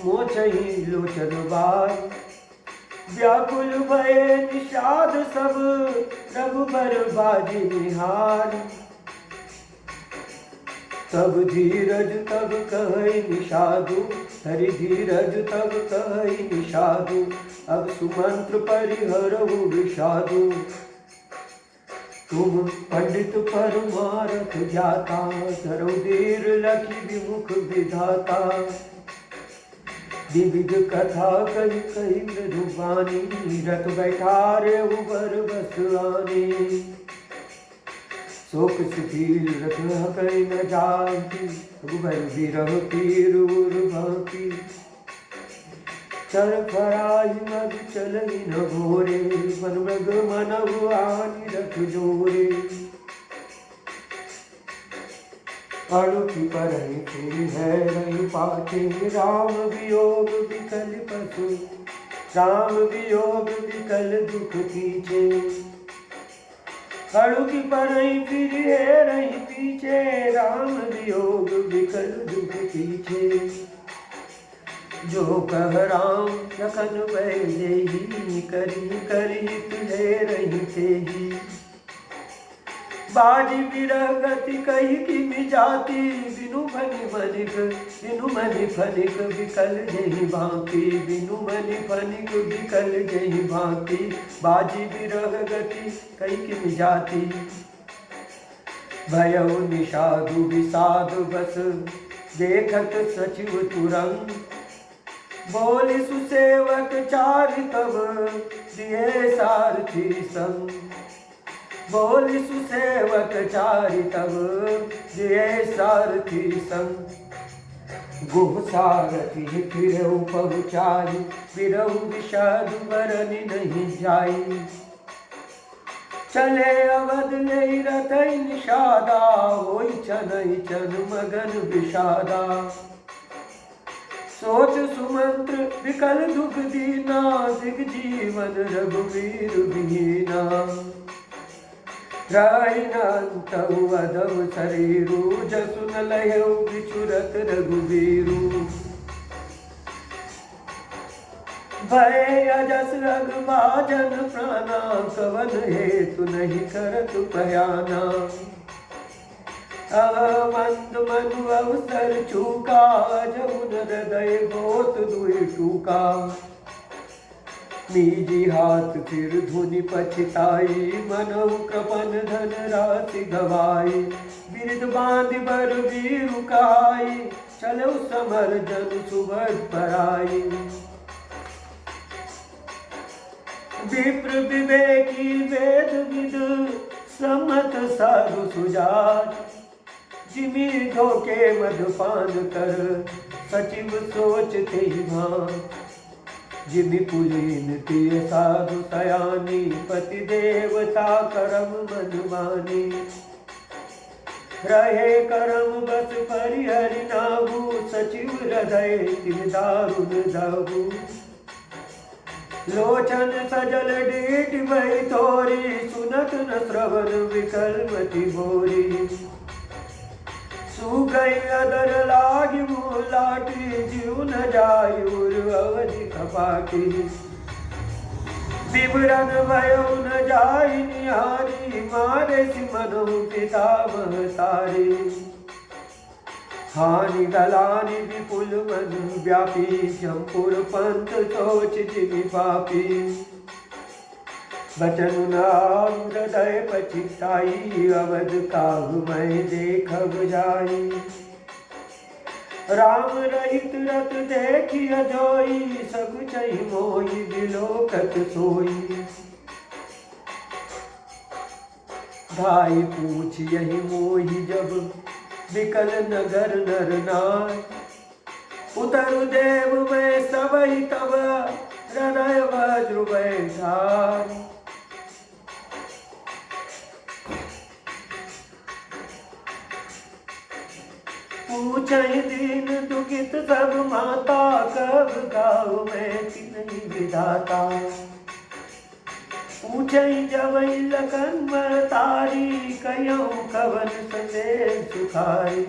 मोचहि लोचन बार। व्याकुल भये निषाद सब, रघुबर बाजी निहार। तब धीरज तब कहै निषादु, धरि धीरज तब कहै निषादु। अब सुमंत्र परिहरहु विषादु, तुम पंडित परमारथ ज्ञाता। धरौ धीर लखि विमुख विधाता, विविध कथा कही कही मृदुबानी। रथ बैठारे उबर बस आनी, शोक शिथिल रथ कई न जाती। रघुबर बिरह पीर उर बाकी, चर फराई मग चलई न घोरे। मन मृग मनहु आनि रथ जोरे, अणुखि परहि फिर है रही पाछे। राम वियोग विकल पशु, राम वियोग विकल दुख पीछे। अणुखि परहि फिर है रही पीछे, राम वियोग विकल दुख पीछे। जो कह राम लखन भय जेहि, करी करी तुझे रही तेहि। बाजी बिरह गति कही किमि जाति, बिनु मनि फनिक बिनु मनि फनिक विकल जेहि भांति। बिनु मनि फनिक विकल जेहि भांति, बाजी बिरह गति कही किमि जाति। भयउ निषादु विषाद बस, देखत सचिव तुरंग। बोलि सुसेवक चारि तब, दिए सारथी संग। बोलि सुसेवक चारि तब, दिए सारथी संग। गुह सारथी फिरऊ पहुँचाई, बिरहु विषाद बरनि नहीं जाई। चले अवध ले रथई निषादा, होई चनई चन मगन विषादा। सोच सुमंत्र विकल दुख दीना, दिग जीवन रघुवीर विहीना। रहीनंतउ अधम शरीरु, जसु न लयउ बिछुरत रघुवीरु। भय अजस अगभाजन प्राणा, कवन हेतु नहीं करत बयाना। मंद मनु अवसर चूका, जमुन हृदय होत दुई टूका। निजी हाथ फिर धुनि पछताई, मनहु कृपन धन राशि गवाई। बिरध बांध बर वीरु कहाई, चलो समर जन सुबह पराई। विप्र विवेकी वेद विद समत साधु सुजात, जिमि धोखे मधुपान कर सचिव सोचते ही भान, जिमि कुलीन तिय साधु सयानी पति देवता करम मनमानी, रहे करम बस परिहरि नाभु सचिव हृदय तिन दारुण दाभु, लोचन सजल डीठ भई तोरी सुनत न श्रवण विकल मति भोरी, सुगई अदर लाग लाटी जीव न जायुर अवधि कपाटी, विवरण भयो न जाय निहारी मारे सिमनु पिता महतारी, हानि गलानि विपुल मन व्यापी जमपुर पंथ सोच जिमि पापी, बचन नाम हृदय पछिताई अवध काहु मैं देखब जाई, राम रहित रत देखिय जोई सब चहि मोहि बिलोकत सोई, भाई पूछ यही मोहि जब विकल नगर नर नाय, उतरु देव में सबहि तब हृदय वज्र बैठाय, पूछहि दीन दुखित सब माता कब गाँव में तिन्हि विधाता, पूछहि जवै लखन महतारी कयहु कवन संदेश सुखाई,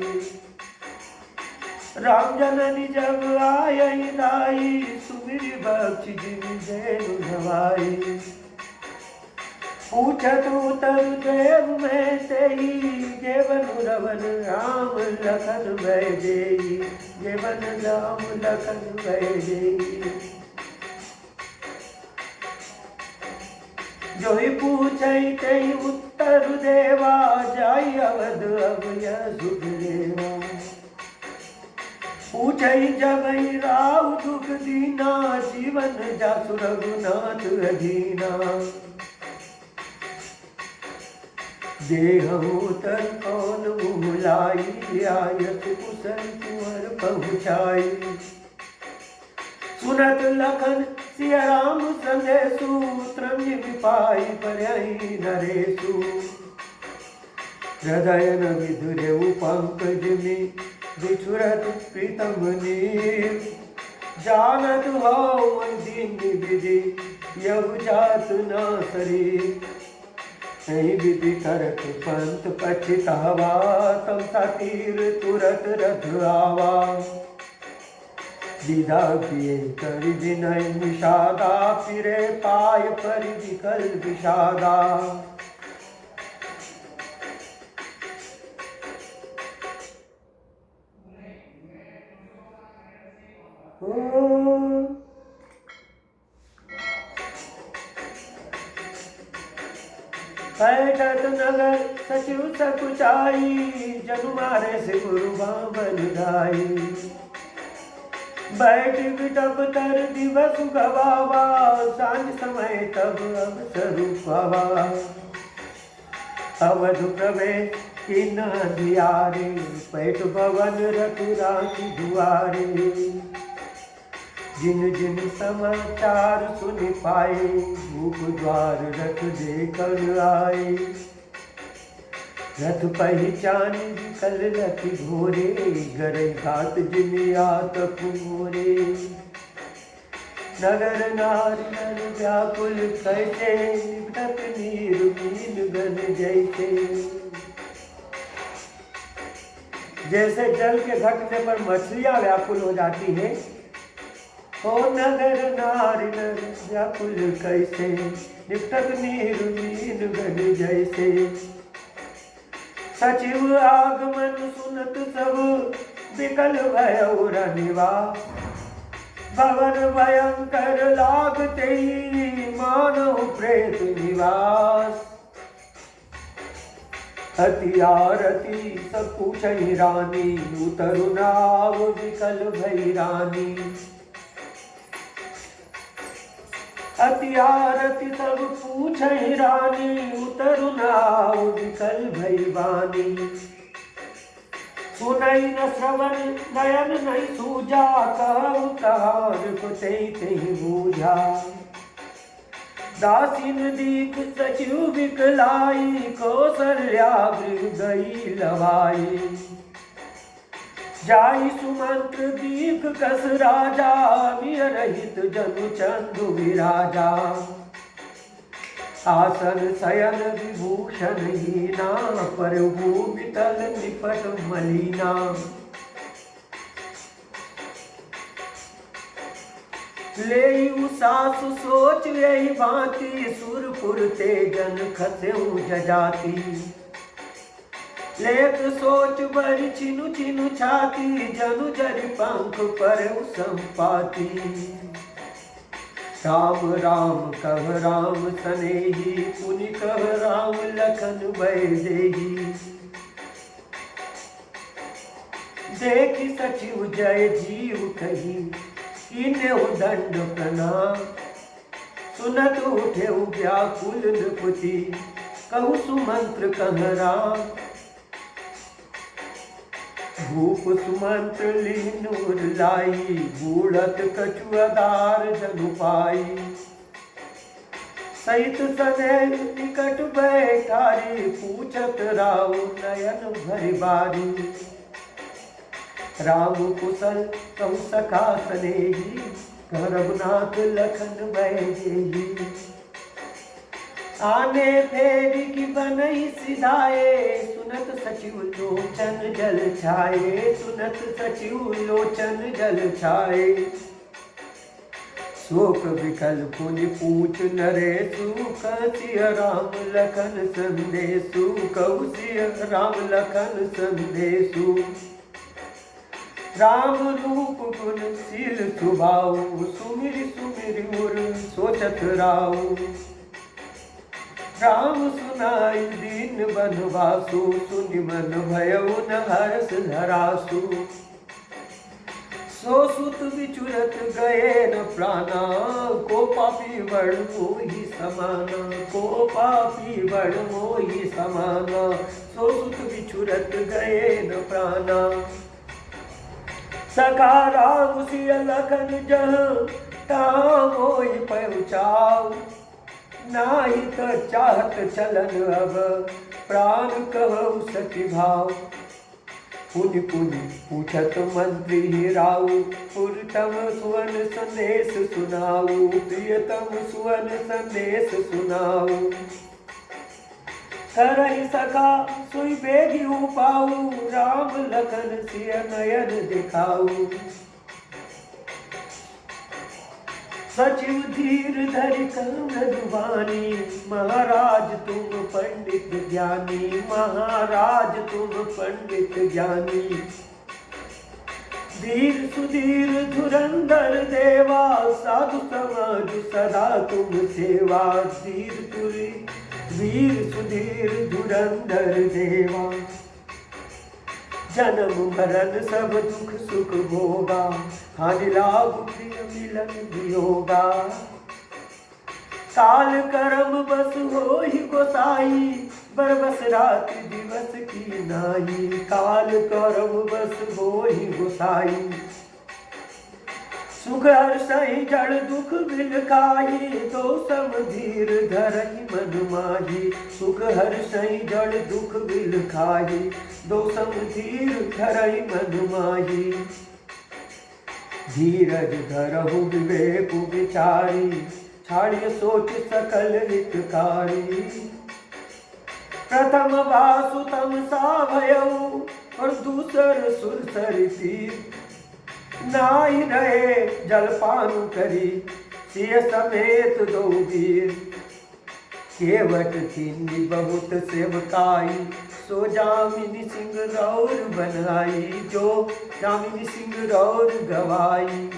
राम जननी जब आयहि दाई सुमिर बख्श जिमि जैनु नवाई, पूछत उतर देव में तेई जेवन रवन राम लखन भय देई, जेवन राम लखन भय देई, जो ही पूछई तेई उत्तर देवा जाई अवध अब यह सुख देवा, पूछई जबई राव दुख दीना जीवन जासु रघुनाथ अधीना, देहु तर कौन मुलाई आयत कुशल कुंवर पहुँचाई, सुनत लखन सिय राम संदेशु त्रंजि विपाई पर्यहि नरेशु, हृदय न विधुरेउ पंकज में बिछुरत प्रीतम नीर, जानत हो दीन विधि यहु जात न शरीर, नहीं विधि करत पंत पछितावा तम तीर तुरत रथ आवा, विदा किए कर विनय निषादा फिरे पाय पर विकल विषादा, बैठत नगर सचिव सकुचाई जनु मारे से गुरु बामन गाई, बैठ विटप तर दिवस गवावा सांझ समय तब अवसर पावा, अवधु प्रवेश की न दियारे पैठ भवन रतुरा की दुआरे, जिन जिन समाचार सुन पाए मुख द्वार रथ देखन आए, रथ पहचान विकल रथ घोरे गरई घात जिमियात कुमोरे, नगर नारी नर व्याकुल कैसे निकट नीर मीन गन जैसे, जैसे जल के घटने पर मछलियां व्याकुल हो जाती है, ओ नगर नारी नर व्याकुल कैसे निकट नीर मीन गन जैसे, सचिव आगमन सुनत सब विकल भयो रनिवास, भवन भयंकर लागते मानव प्रेत निवास, अति आरती सब पूछहि रानी उतरु नाव विकल भई रानी, अति आरती सब पूछहि रानी, उतरु नाउ विकल भई बानी। सुनई न श्रवण नयन नहीं सूझा, कहु कहार को तेहि बूझा। दासीन दीख सचिव बिकलाई, कौशल्या गृह गई लवाई। जाई सुमंत्र दीख कस राजा, मिय रहित जनु चंदु विराजा। आसन शयन विभूषण हीना, प्रभु वितल निपट मलिना। लेयु सासु सोच यही भांति, सुरपुर ते जन खसेऊ जजाति। लेत सोच बड़ी छिनु छिनु छाती, जनु जरि पंख पर संपाति। राम राम कह राम सनेही, पुनि कह राम लखन भय देही। देखि सचिव जय जीव कही, कीन्हेउ दंड प्रणाम। सुनत उठेउ व्याकुल नृपति, कहु सुमंत्र कह राम। भूप सुमंत्र लीनुर लाई, बूढ़त कछु आधार जनु पाई। सहित सदैव निकट बैठारी, पूछत राउ नयन भरि बारी। राम कुशल कहु सखा सनेही, कह रघुनाथ लखन भय जेही। आने फेरी की बनई सिधाए, सुनत सचिव लोचन जल छाए। सुनत सचिव लोचन जल छाए। शोक विकल पुनि पूछ नरेशु, कहसिय राम लखन संदेशु। कहसिय राम लखन संदेशु। राम रूप गुण शील सुभाऊ, सुमिर सुमिर मुर सोचत राऊ। राम सुनाई दीन बनवासु, सुनि मन भयउ न हर्ष धरासु। सो सुत विचुरत गए न प्राणा, को पापी बड़ मोहि समाना। को पापी बड़ मोहि समाना, सो सुत विचुरत गए न प्राणा। सखा राम सिय लखन जहाँ, तहाँ मोहि पहुँचाऊ। नाही त चाहत चलन अब, प्राण कहु सखी भाव। पुनि पुनि पूछत मंत्री राऊ, पुरतम सुवन संदेश सुनाऊ। प्रियतम सुवन संदेश सुनाऊ। करहि सखा सुई बेगी उपाऊ, राम लखन सिय नयन दिखाऊ। सचिव धीर धरि मृदुवानी, महाराज तुम पंडित ज्ञानी। महाराज तुम पंडित ज्ञानी। धीर सुधीर धुरंधर देवा, साधु समाज सदा तुम सेवा। धीर तुरी वीर सुधीर धुरंधर देवा। जन्म मरण सब दुख सुख भोगा, हानि लाभ प्रिय मिलन वियोगा। काल कर्म बस होहि गोसाई, बरबस राति दिवस की नाई। काल कर्म बस होहि गोसाई। सुख हर्षहि जड़ दुख बिलखाई, दो सम धीर धरहि मन माही। सुख हर्षहि जड़ दुख बिलखाई, दो सम धीर धरहि मन माही। धीरज धरहु विवेक विचारी, छाड़िय सोच सकल हितकारी। प्रथम वासु तमसा भयउ, और दूसर सुरसरि तीर। नाई रहे जलपान करी, सिय समेत दो वीर। केवट थीनी बहुत सेवकाई, सो जामिनी सिंह रौर बनाई। जो जामिनी सिंह रौर गवाई।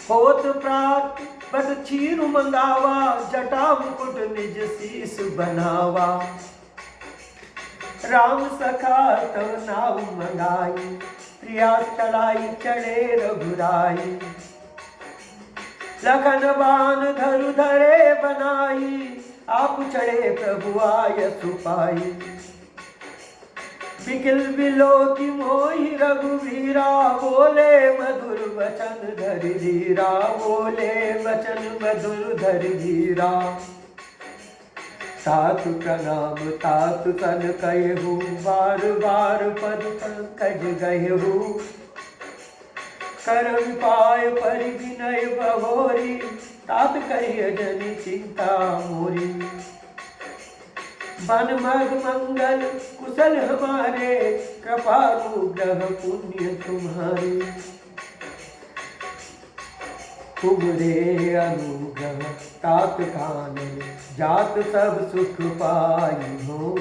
होत प्रात बद चीरु मंगावा, जटा मुकुट निज शीस बनावा। राम सखा तव नाव मंगाई, प्रिया चढ़ाई चढ़े रघुराई। लखन बान धरु धरे बनाई, आप चढ़े प्रभु आय सुपाई। बिकिल बिलो की मोहि रघुवीरा, बोले मधुर वचन धरि धीरा, बोले वचन मधुर धरि धीरा। तात प्रणाम तात तन कयहु, बार बार पद पंकज गयहु। कर विपाय परि विनय बहोरी, तात कहिय जनि चिंता मोरी। बन मग मंगल कुशल हमारे, कृपानुग्रह पुण्य तुम्हारे। तुमरे अनुग्रह तात कानन, जात सब सुख पाई हो।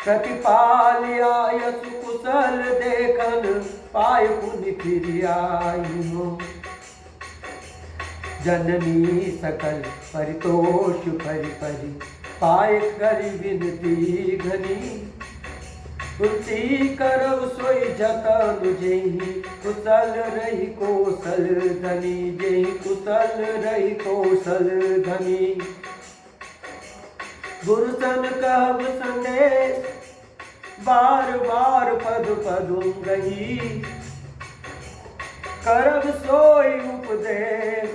प्रतिपालिया यशु कुशल देखन, पाय पुण्य फिर आई हो। जननी सकल परितोष परि परि, पाय करि विनती घनी। तुलसी करब सोई जतन जेहि, कुशल रही कौशल धनी, जेहि कुशल रही कौशल धनी। गुरु सन कहब संदेश, बार बार पद पदुंगही। करब सोई उपदेश,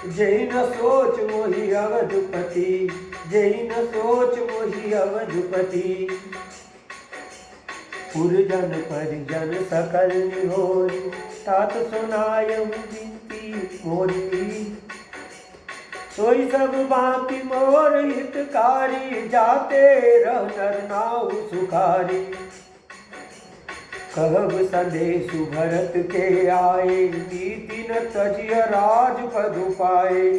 जेहि न सोच मोहि अवधुपति, जेहि न सोच मोहि अवधुपति। पुरजन परिजन सकल निहोरी, तात सुनायहु बिनती मोरी। सोई सब बाँकी मोर हितकारी, जाते रह नर नाउ सुखारी। कहब संदेशु भरत के आए, नीति न तजिय राज पदु पाए।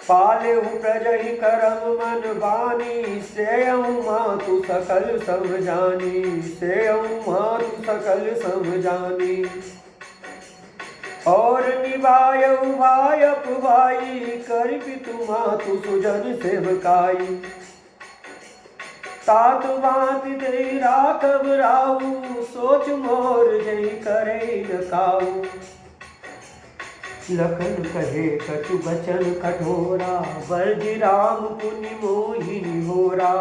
पालेहु प्रजहि करम मन बानी, सेयहु मातु सकल समझानी, सेयहु मातु सकल समझानी। और निभायहु भाई अपभाई, कर पितु मातु सुजन सेवकाई। तात बात दे राखब राहु, सोच मोर जई करे न काहू। लखन कहे कछु बचन कठोरा, बरजि राम पुनि मोहि निहोरा।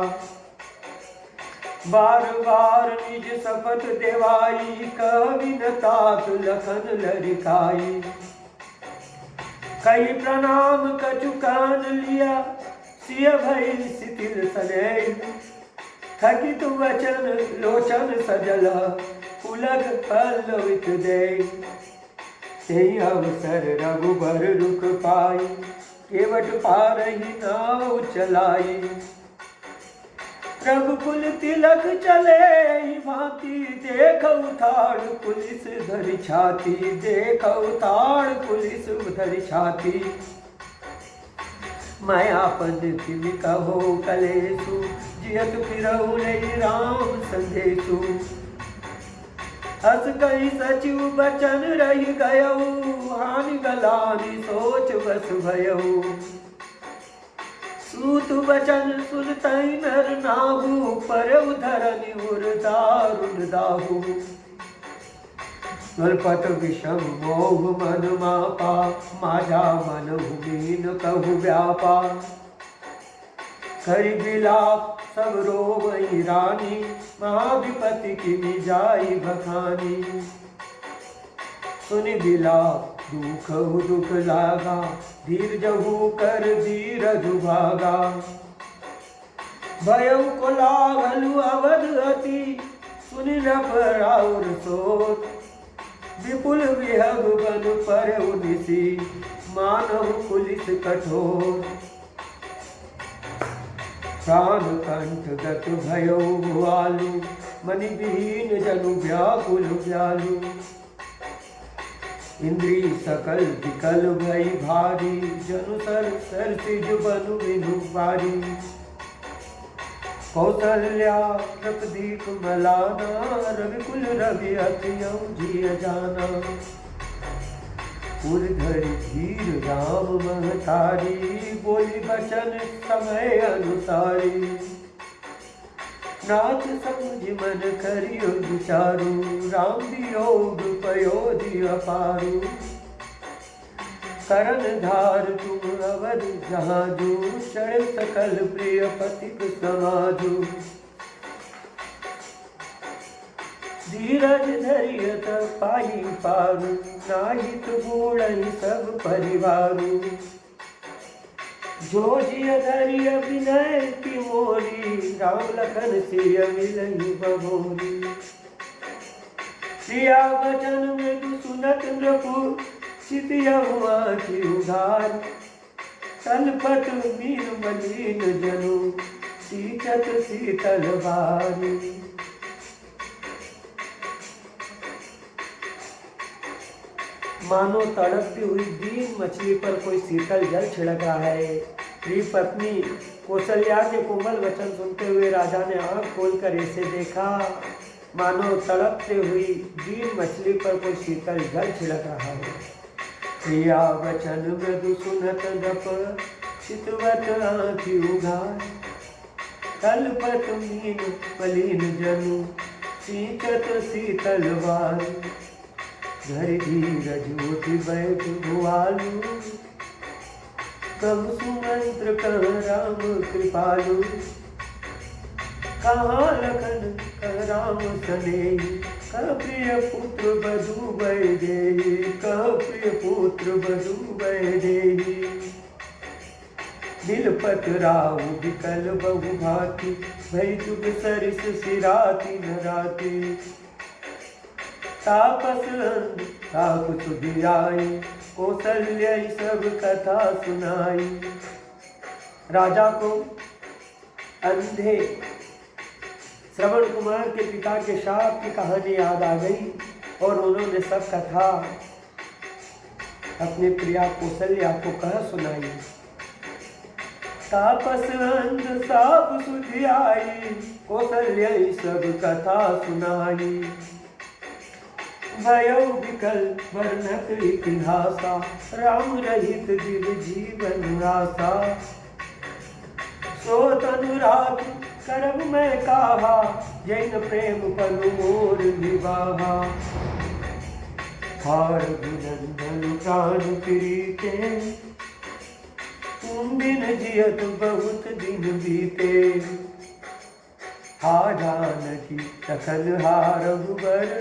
बार बार निज शपथ देवाई, कवि न तात लखन लरिकाई। कई प्रणाम कछु कान लिया, सिय भई शिथिल सनैह। थकित वचन लोचन सजल, उलग पल्लवित देह। तेहि अवसर रघुबर रुख पाई, केवट पारहि नाव चलाई। रघुकुल तिलक चले भांति, देखऊ थाड़ पुलिस धरि छाती, देखऊ थाड़ पुलिस धरि छाती। मैं आपन किमि कहो कलेसु, जियत फिरहु नहीं राम संदेशु। हस कहि सचिव बचन रहि गयऊ, हानि गलानि सोच बस भयऊ। सूत बचन सुनतहि नर नाहु, परउ धरनि उर दारुण दाहु। स्वल्पत विषम मोह मन मापा, माझा मन हुमीन कहु व्यापा। करि बिलाप सब रोवई रानी, महाविपति किमि जाई बखानी। सुनि बिलाप दुखहु दुख लागा, धीरजहु कर धीरज भागा। भयउ को लागलु अवध अति, सुनि नभ राउर सोत। विपुल विहग बन परउ निसी, मानहु पुलिस कठोर। प्राण कंठ गत भयउ भुआलु, मनि विहीन जनु व्याकुल व्यालु। इंद्री सकल विकल भई भारी, जनु सर सिज बनु बिनु बारी। कौसल्या प्रपदीप मलाना, रविकुल रवि अतियौ जिय जाना। पुर धरि धीर राम महतारी, बोली बचन समय अनुसारी। नाथ समझ मन करियो विचारु, राम वियोग पयोधि अपारु। करण धार तुम अवध जहाजू, चढ़ सकल प्रिय पथिक समाजू। धीरज धैर्यत पाई पारू, नाहित बूढ़ई सब परिवारू। जो जिय धैर्य विनय की मोरी, राम लखन सिय मिलई बहोरी। प्रिया वचन मृदु सुनत नृपु, चितियहु आँखि उघार। तलपत मीर मलिन जनु, सींचत शीतल बारी। मानो तड़पती हुई दीन मछली पर कोई शीतल जल छिड़क रहा है। प्रिय पत्नी कौशल्या के कोमल वचन सुनते हुए राजा ने आंख खोलकर ऐसे देखा, मानो तड़पते हुई दीन मछली पर कोई शीतल जल छिड़क रहा है। प्रिया वचन मृदु सुनत नृप, चितवत आँखि उघार। तलपत मीन मलिन जनु, सींचत शीतल बारी। धरि धीरज उठि बैठ भुआलु, कब सुमंत्र कह राम कृपालु। कहाँ लखन कह राम सनेही, कह प्रिय पुत्र बधु वैदेही। कह प्रिय पुत्र बधु वैदेही। नीलपत राव विकल बहु भांति, भई जुग सरिस सिराती नराती। तापस ताप सुधियाई, कौशल्या सब कथा सुनाई। राजा को अंधे श्रवण कुमार के पिता के शाप की कहानी याद आ गई और उन्होंने सब कथा अपनी प्रिया कौशल्या को कह सुनाई। तापस अंध ताप सुधियाई, कौशल्या सब कथा सुनाई। भयो विकल वर्णत इतिहासा, राम रहित दिव जीवन आसा। सो तनुराग करब मैं काहा, जैन प्रेम पनु मोर निवाहा। हार गुनंदन प्राण प्रीते, तुम बिन जियत बहुत दिन बीते। हा जानकी तखन हारहु बर,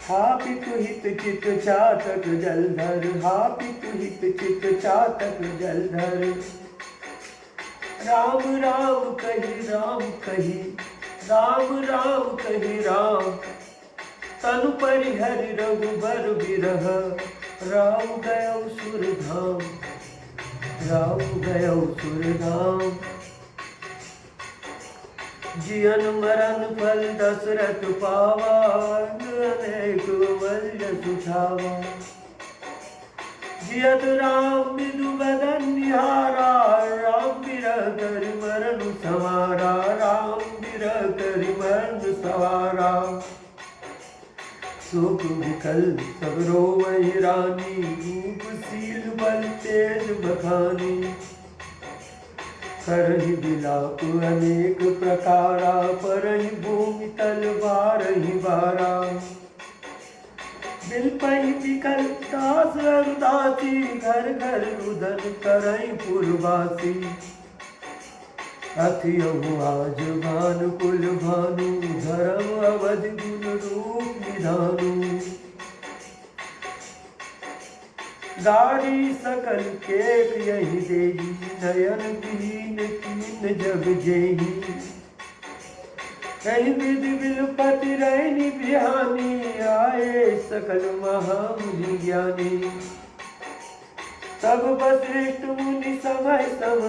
हा पितु हित चित चातक जलधर। हा पितु हित चित चातक जलधर। राम राम कही राम कही, राम राम कही राम। तनु परिहरि रघुबर बिरह, राम गयो सुरधाम। राम गयो सुरधाम। जियन मरण फल दशरथ पावा, अनेक वल्य सुझावा। जियत राम विदु बदन निहारा, राम बिरह कर मरण संवारा। राम बिरह कर मरण संवारा। शोक विकल सब रोवै रानी, रूपशील बल तेज बखानी। करहि विलाप अनेक प्रकारा, परहि भूमि तल बारहि बारा। बिलपहि विकल दास अरुदासी, घर घर रुदन करहि पुरवासी। अथियहु आज भानु कुल भानु, धर्म अवधि गुण रूप निधानु। गारी सकल केक यही देही, नयन दीन कीन जग जेही। कहीं विधि बिलपति रहनी बिहानी, आए सकल महामुनि ज्ञानी। सब वशिष्ठ मुनि समय सम,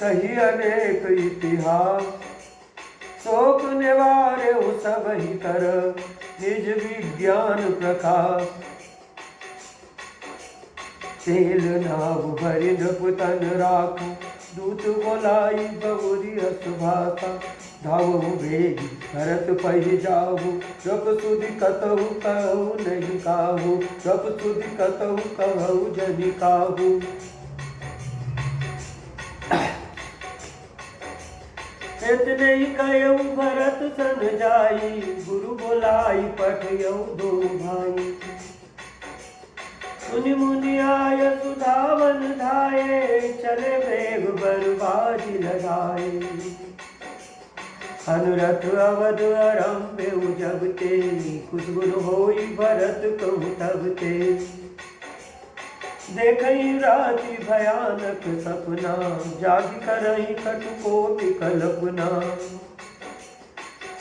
कही अनेक इतिहास। शोक निवारे सब ही कर, निज विज्ञान प्रकाश। तेल नाव भरि नपुतन राखो, दूत बोलाई बहुरी असुभाषा। धावहु भेगी भरत पहि जाहु, जप सुधि कतहु कहु नहीं काहू। जप सुधि कतहु कहु जनि काहू। इतने ही कहु भरत सन जाई, गुरु बोलाई पठयउ दो भाई। सुनि मुनि आय सुधावन धाये, चले वेग बरबाजी लगाए। अनुरथ अवध आरंभे जब ते, कुछ गुण होई भरत कहु तब ते। देखई राति भयानक सपना, जाग करई कटुकोटि कल्पना।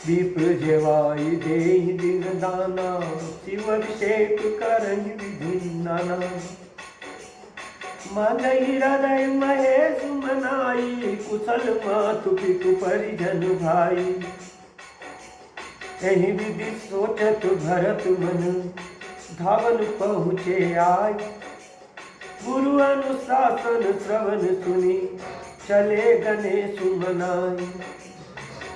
विप्र जेवाई देहि दिन दाना, शिव अभिषेक करई विधि नाना। मगही हृदय महेश मनाई, कुशल मातु पितु परिजन भाई। एहि विधि सोचत भरत मन, धावन पहुँचे आय। गुरु अनुशासन श्रवण सुनी, चले गणेश मनाई।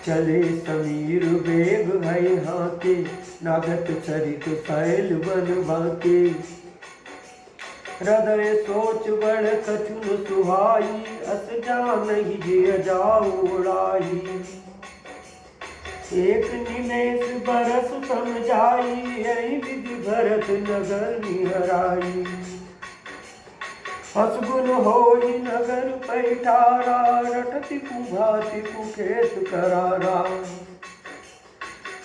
चले समीर वेग भय हाथे, नागत चरित शैल बन बाके। हृदय सोच बड़ कछुन सुहाई, अस जानहि जे जाऊ उड़ाई। एक निमेष बरस समझाई, यही विधि भरत नगर निहराई। असगुन होई नगर पैठारा, रटति कुभाति कुखेत करारा।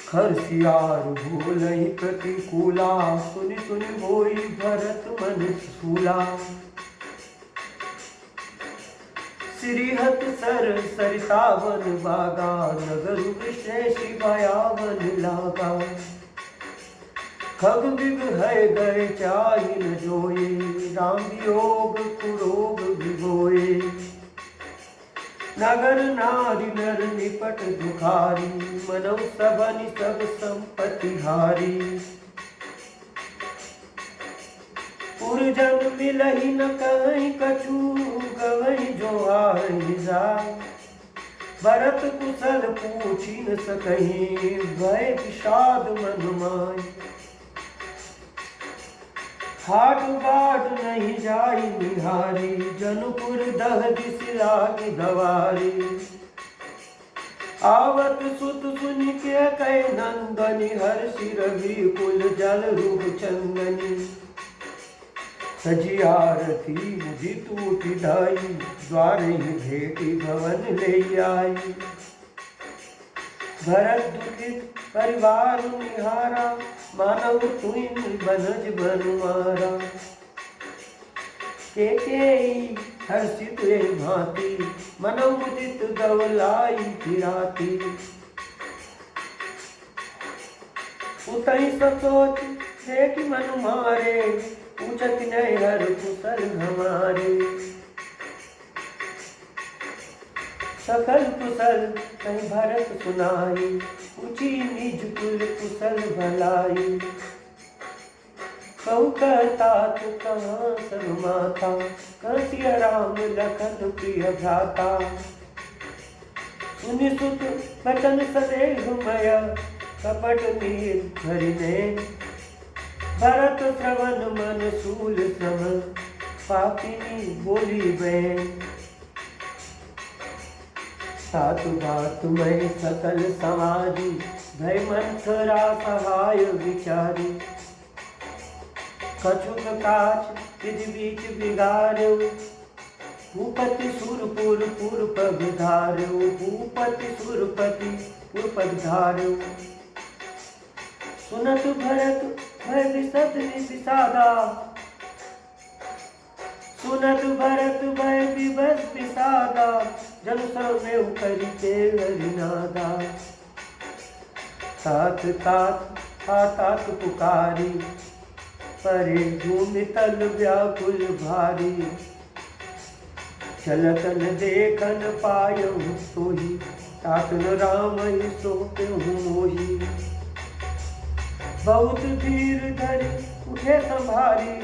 खरसियार भूलहि प्रतिकूला, सुनि सुनि होई भरत मन सूला। श्रीहत सर सरितावन बागा, नगर विशेष भयावन लागा। खग बिग है गए चाहि न जोए, राम वियोग कुरोग भिगोए। नगर नारी नर निपट दुखारी, मनौ सबनि सब संपत्ति हारी। पुरजन मिलहि न कहीं कछु, गवहि जो आहि जाय। भरत कुशल पूछि न सकहीं, भय विषाद मन माय। हाट बाट नहीं जाई निहारी, जनपुर दह दिस लागी गवारी। आवत सुत सुनि के कह नंदनी, हर्षि रवि कुल जल रूप चंदनी। सजी आरती मुदित उठि धाई, द्वारे ही भेटी भवन ले आई। भरत दुखित परिवार निहारा, मानव तुइन बनज बनमारा। के हर्षित भांति, मनौ मुदित गवलाई फिराती। उतई सचोच देख मन मारे, पूछत नहीं हर कुशल हमारे। सकल कुशल कहीं भरत सुनाई, पूछी निज कुल कुशल भलाई। कहु कहतात कहाँ सब माता, कसिया राम लखन प्रिय भ्राता। सुनि सुत बचन सदेह मय, कपट नीर धरिने। भरत श्रवण मन सूल सम, पापिनी बोली बैन। सातु बात मैं सकल समाजी, भय मंथरा सहाय विचारी। कछुक काच विधि बीच बिगार्यो, भूपति सुरपुर पुरपग धार्यो। भूपति सुरपति पुरपग धार्यो। सुनत भरत भय विशद विषादा, सुनत भरत भय विवश विषादा। जन सर्व करि के हरिनादा। तात तात आतात पुकारी, परे भूमि तल व्याकुल भारी। चलत न देखन पायहु सोही, तात न राम सोपहु मोही। बहुत धीर धरि उठे संभारी,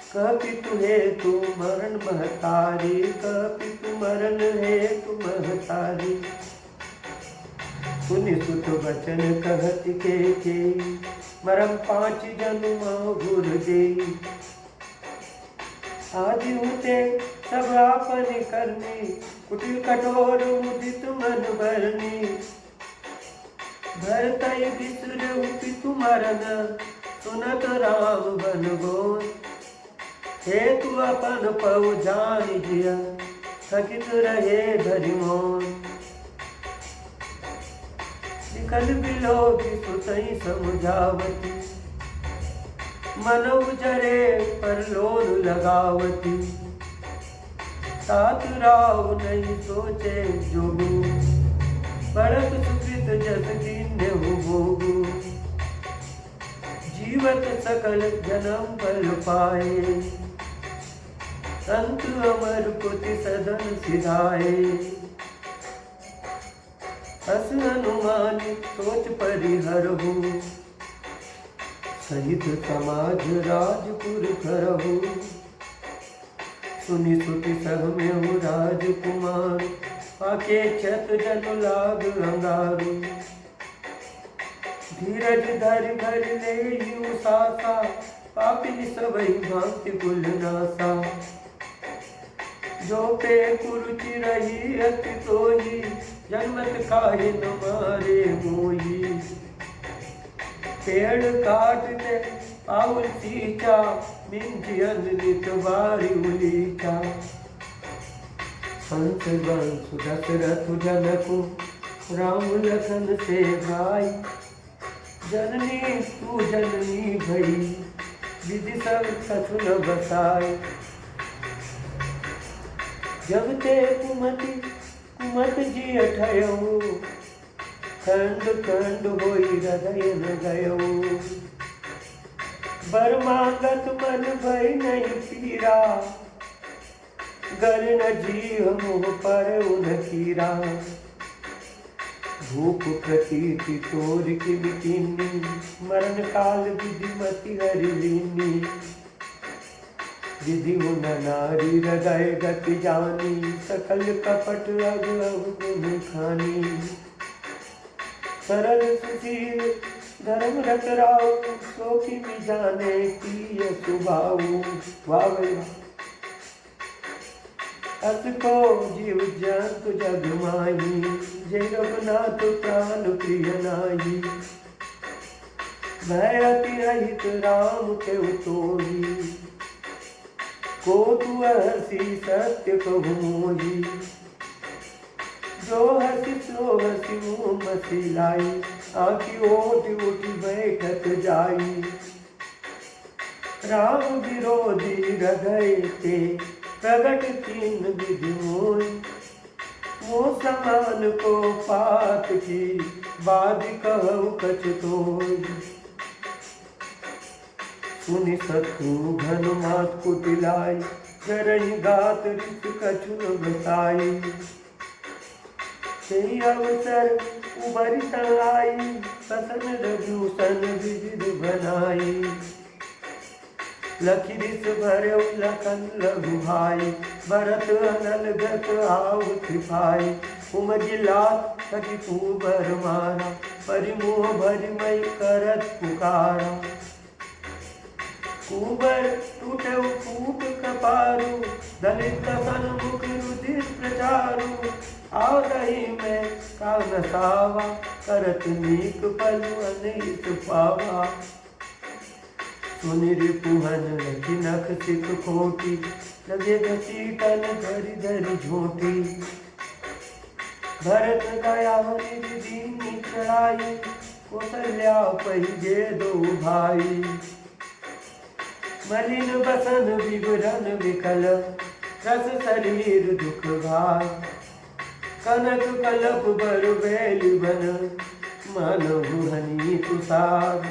कपितु हेतु मरण महतारी। कपितु मरण हेतु महतारी। सुनि सुत वचन कहत के, मरम 5 जन्म घुर दे। आदि होते सब आपन करनी, कुटिल कठोर मुदित मन भरनी। भरतई विसुर पितु मरन, सुनत राम बन गोन। हे तू अपन पउ जान जिया थकित रहे धरि मोन। निकल बिलो की सुतई समझावती मनौ जरे पर लोन लगावती। तात राव नहीं सोचे जोगू बढ़त सुकृत जस कीन्य भोगू। जीवत सकल जन्म पल पाए संत अमर कोटि सदन सिधाए। अस अनुमानित सोच परिहरहु सहित समाज राजपुर करहु। सुनि सुति सब में राजकुमार आके छत जन लाग अंगारू। धीरज धरि घर ले सासा पापिन सबई भांति कुल नासा। जो पे कुरुचि रही अति तोही जन्मत काहे न मारे मोही। पेड़ काट दे आउल सींचा मिंजियन नित बारी उलीचा। हंस वंश दशरथ जनकु राम लखन से भाई। जननी तू जननी भई विधि सब कछु न बसाई। जब ते कुमति कुमत जी अठयऊ खंड खंड होई हृदय न गयऊ। बर मांगत मन भई नहीं पीरा गर न जीव मुँह पर उन कीरा। भूप प्रतीति तोर की बिकिनी मरण काल विधिमति हरिलीनी। विधि उन नारी हृदय गति जानी सकल कपट अग अवगुण खानी। सरल सुशील धर्म रत राऊ सो की भी जाने की सुभाऊ। वाह अस को जीव जंतु जग माही जय रघुनाथ प्राण प्रिय नाही। भय अति रहित राम के तोही को तू हसी सत्य कहु मोही। जो हसी सो हसी मुँह मसीलाई आँखी ओट उठी बैठत जाई। राम विरोधी हृदय ते प्रगट तीन विधि मोहि। मोह समान को पात की बाध कहु कछ तोहि। सुनि शत्रुघ्न मात कुटिलाई जरहि गात रित कछु न बसाई। सेहि अवसर उबरि तलाई ससन रघुसन विविध बनाई। लखि रिस भरऊ लखन लघु भाई भरत अनलगत आउ त्रिपाई। उमजिला सखि कुबर मारा परिमोह भरि मई करत पुकारा। कुबर टूटऊ फूट कपारू दलित सन मुख रुधिर प्रचारू। आओ दही में का नसावा करत नीक पलु अनित पावा। सुनि रिपुहन लखि नख सिख खोटी लगे घसीटन धरि धरि झोटी। भरत गया निधि दीनी चढ़ाई कौशल्या पहिजे दो भाई। मलिन बसन विवरण विकल रस शरीर दुख भाई। कनक कलप बर बैल बन मानहु हनी तुषार।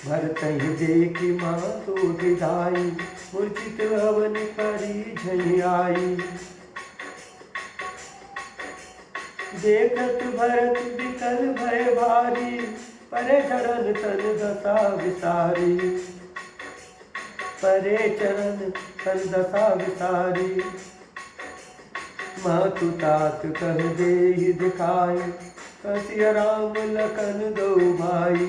भरतहि देखि मातु विदाई मूर्छित अवन करी झई आई। देखत भरत विकल भय भारी परे चरण तन दशा विसारी। परे चरण तन दशा विसारी। मातु तात कह देहि दिखाई कसिय राम लखन दो भाई।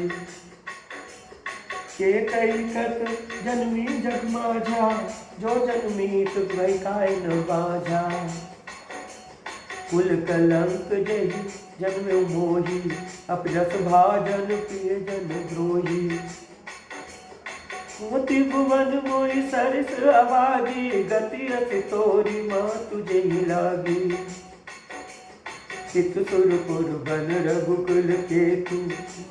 के कई कत जन्मी जग माझा जो जन्मी तुक भई काय न बाझा। कुल कलंक जही जन्म मोही अपजस भाजन प्रिय जन द्रोही। मोती भुवन मोई सरस अभागी, गति अति तोरी माँ तुझे ही लागी। चित सुरपुर बन रघुकुल के तू,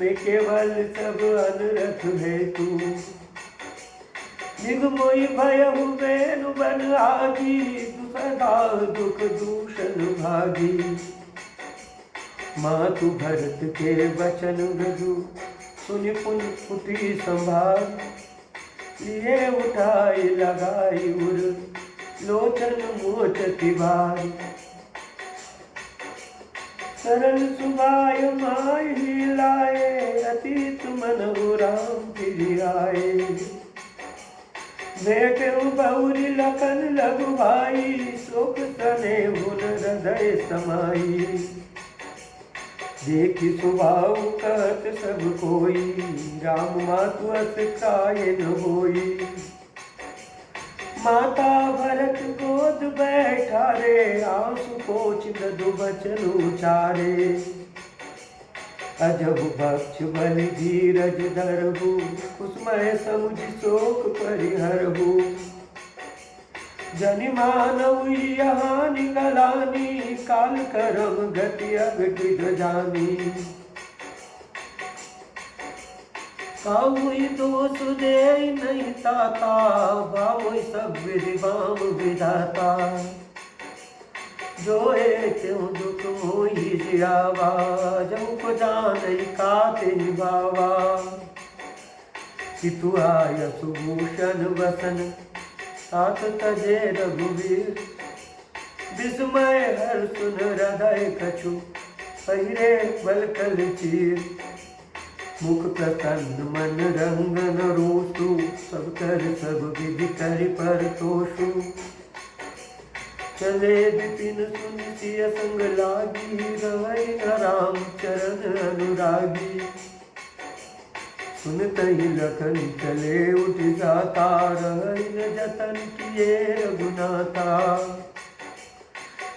मैं केवल सब अनरथ है तू। निग मोई भयहु बेनु बन आगी, सदा दुख दूषण भागी। मातु भरत के बचन रघु, सुनि पुन फुटी संभाल। लिए उठाई लगाई उर, लोचन मोचति भारी। सरल सुभाय माय ही लाए, अतीत मन राम फिर आए। बेटे बहुरी लखन लघु भाई, शोक तने हुन हृदय समाई। देखी स्वभाव कहत सब कोई, राम मातु अस काय न होई। माता भरत गोद बैठा रे, आंसू पोछ ददु बचन उचारे। अजब भक्ष बल धीरज धरहु, कुसुमय समुझ शोक परिहरहु। जनि मानव यहाँ निगलानी, काल करम गति अगटित जानी। काहुई दोष दे नहीं ताता, भावई सब विधि बाम विधाता। जो त्यों दुख मोहि जियावा, जब को जानै काते निभावा। पितु आय सुभूषण वसन, तात तजे रघुवीर। विस्मय हर सुन हृदय कछु, पहिरे बलकल चीर। मुख प्रसन्न मन रंगन रोषु, सब कर सब विधि कर पर तोषु। चले विपिन सुन सिय संग लागी, रवै राम चरण अनुरागी। सुनतहि लखन चले उठ जाता, रहै न जतन किए रघुनाथा।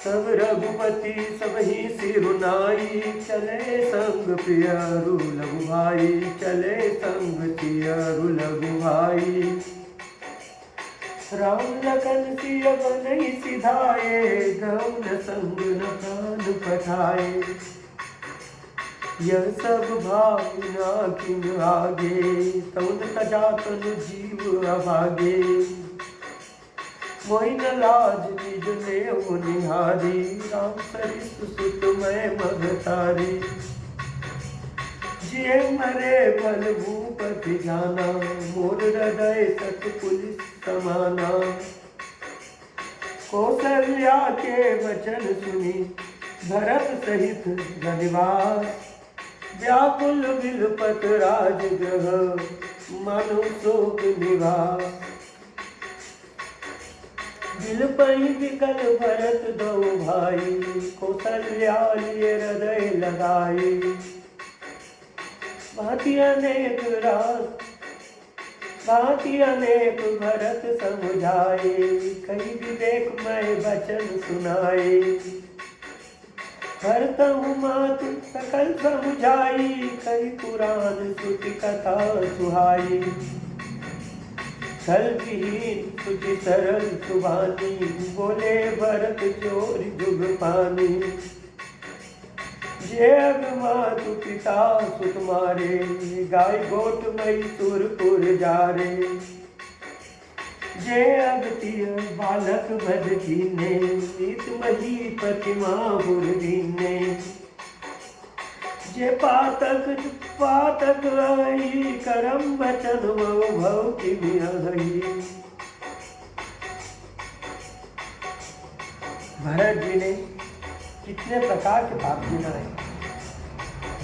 सब रघुपति सब ही सिरुनाई, चले संग प्रियरु लघु भाई। चले संग प्रियरु लघु भाई। राम लखन सिय बनहि सिधाए, गौन संग न प्राण पठाए। यह सब भावना किन आगे, तौन तजातन जीव अभागे। मोहि न लाज निज नेव निहारी, राम सरिस सुत मैं मगतारी। जिये मरे बल भूपति जाना, मोर हृदय सत पुलिस समाना। कौशल्या के वचन सुनी, भरत सहित धन्यवाद। व्याकुल विलपत राजगृह, मनु शोक निवास। विलपहि विकल भरत दो भाई, कौशल्या लिए हृदय लगाई। भांति अनेक रात भांति अनेक भरत समुझाए, कई विवेक मैं वचन सुनाए। हरतहु मातु सकल समुझाई, कई पुराण श्रुति कथा सुहाई। छल विहीन सुचि सरल सुबानी, बोले भरत चोरी जुग पानी। जे अग मातु पिता सुत मारे, गाय गोट मई सुरपुर जारे। जे अगतिय बालक बध कीने, नीत मही प्रतिमा हुर दीने। जे पातक आई, करम वचन मऊ भव किमि अहई। भरत जी ने कितने प्रकार के पाप गिनाए।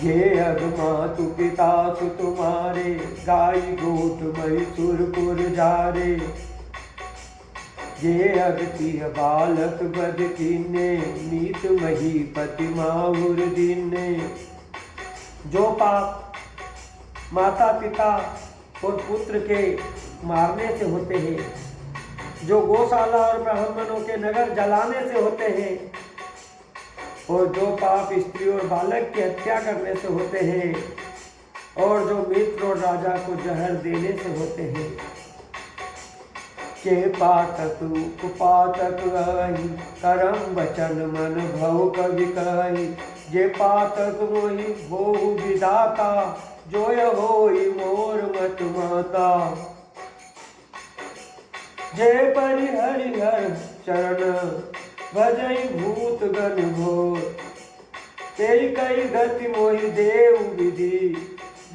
ये अग मातु पिता सुत मारे, गाय गोट मई सुरपुर जारे। ये अगतिय बालक बध कीने, नीत मही पति माहुर दीने। जो पाप माता पिता और पुत्र के मारने से होते हैं, जो गौशाला और ब्राह्मणों के नगर जलाने से होते हैं, और जो पाप स्त्री और बालक की हत्या करने से होते हैं, और जो मित्र और राजा को जहर देने से होते हैं, के पातक कुपातक अहि करम वचन मन भव कवि कहि। जे पातक मोहि होहु विधाता जोय होई मोर मत माता। जय परि हरिहर चरण भजई भूत गण घोर। तेरी कई गति मोहि देव विधि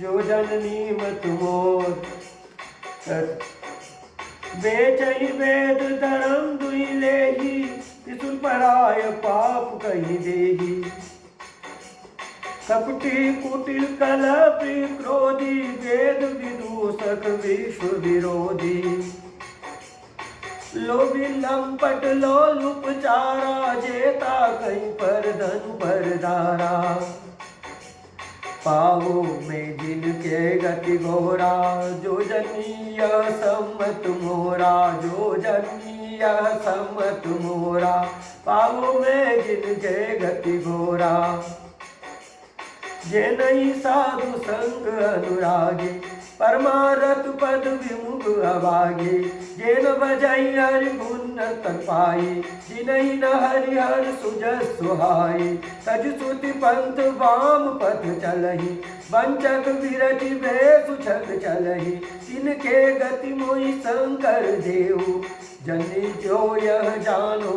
जो जननी मत मोर। बेचई वेद धर्म दुई लेहि त्रिशूल पराय पाप कहि देहि। कपटी कुटिल कलपि क्रोधी वेद विदूषक विश्व विरोधी। लोभी लंपट लोलुप चारा जेता कहीं पर धन पर दारा। पाओ में जिनके गति घोरा जो जनीय सम्मत मोरा। जो जनीय सम्मत मोरा पाओ में जिनके गति घोरा। जे नहीं साधु संग अनुरागी परमारथ पद विमुख अभागे। जे न बजाई हरि गुण तन पाई जिनहि न हरिहर सुजस सुहाई। तज श्रुति पंथ वाम पथ चलहि वंचक विरचि भेषु छल चलहि। तिनके गति मोहि शंकर देव जनि जो यह जानो।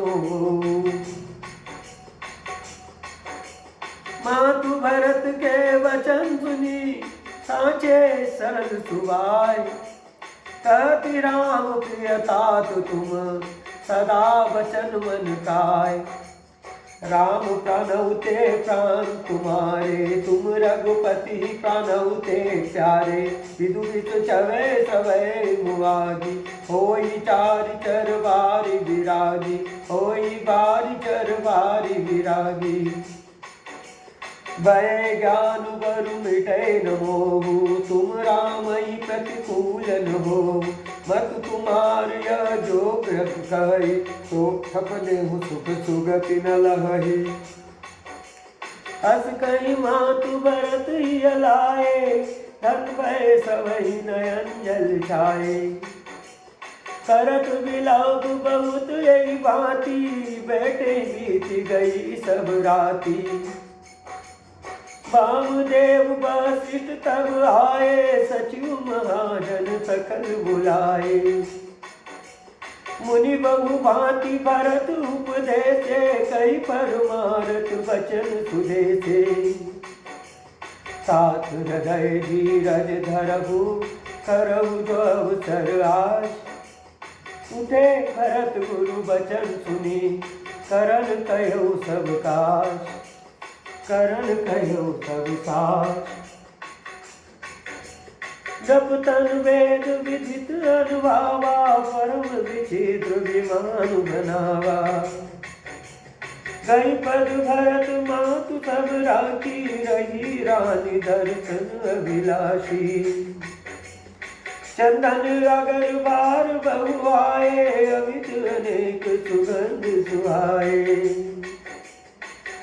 मातु भरत के वचन सुनी साचे सरल सुभाय। कहति राम प्रिय तात तुम सदा वचन मन काय। राम प्राणउते प्राण तुम्हारे तुम रघुपति प्राणउते प्यारे। विदु विदु चवे सवै मुआगी होई चारि चर बारी विरागी। होई बारी चर बारी विरागी। भय ज्ञान बरु मिटै न मोहु तुम रामई प्रतिकूल न हो। मत तुम्हार यह जो ग्रह कहि तो ठपने हूँ सुख सुगति न लहहि। अस कहीं मातु भरत ही अलाए धन भय सबहि नयन जल छाए। करत विलाप बहुत यही भांति बैठे बीत गई सब राती। वामदेव वशिष्ठ तब आए सचिव महाजन सकल बुलाए। मुनि बहु भांति भरत उपदेशे कई परमारथ वचन सुदेशे। साथ हृदय धीरज धरहु करहु जो अवसर आस। उठे भरत गुरु वचन सुनी करन कहो सब काज। करण कहो सब साथ जब तन वेद विदित अनुभावा। परम विचित्र विमान बनावा। गई पद भरत मातु सब राखी रही रानी दर्शन अभिलाषी। चंदन अगर बार बहु आए अमित अनेक सुगंध सुहाए।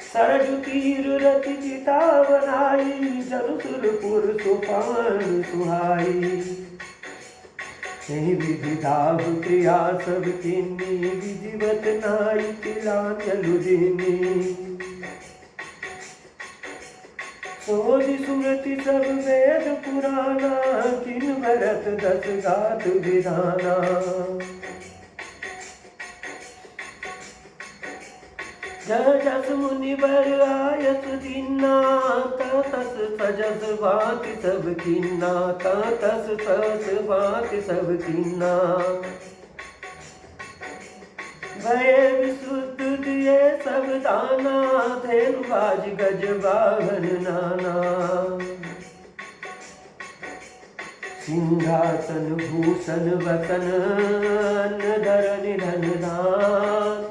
सरजु तीर रति चिता बनाई जरुसुरपुर सुपान सुहाई। विधि दाव क्रिया सब किन्नी विधिवत नाई तिला चलुदिनी। सोधि सुमृति सब वेद पुराना किन भरत दस गात विधाना। जस मुनि बर आयस दीना तस सजस भांति सब कीना। तस सस भांति सब कीना। भय विशुद्ध दिए सब दाना धेनु बाज गज बाहन नाना। सिंहासन भूषण वसन धर निधन दान।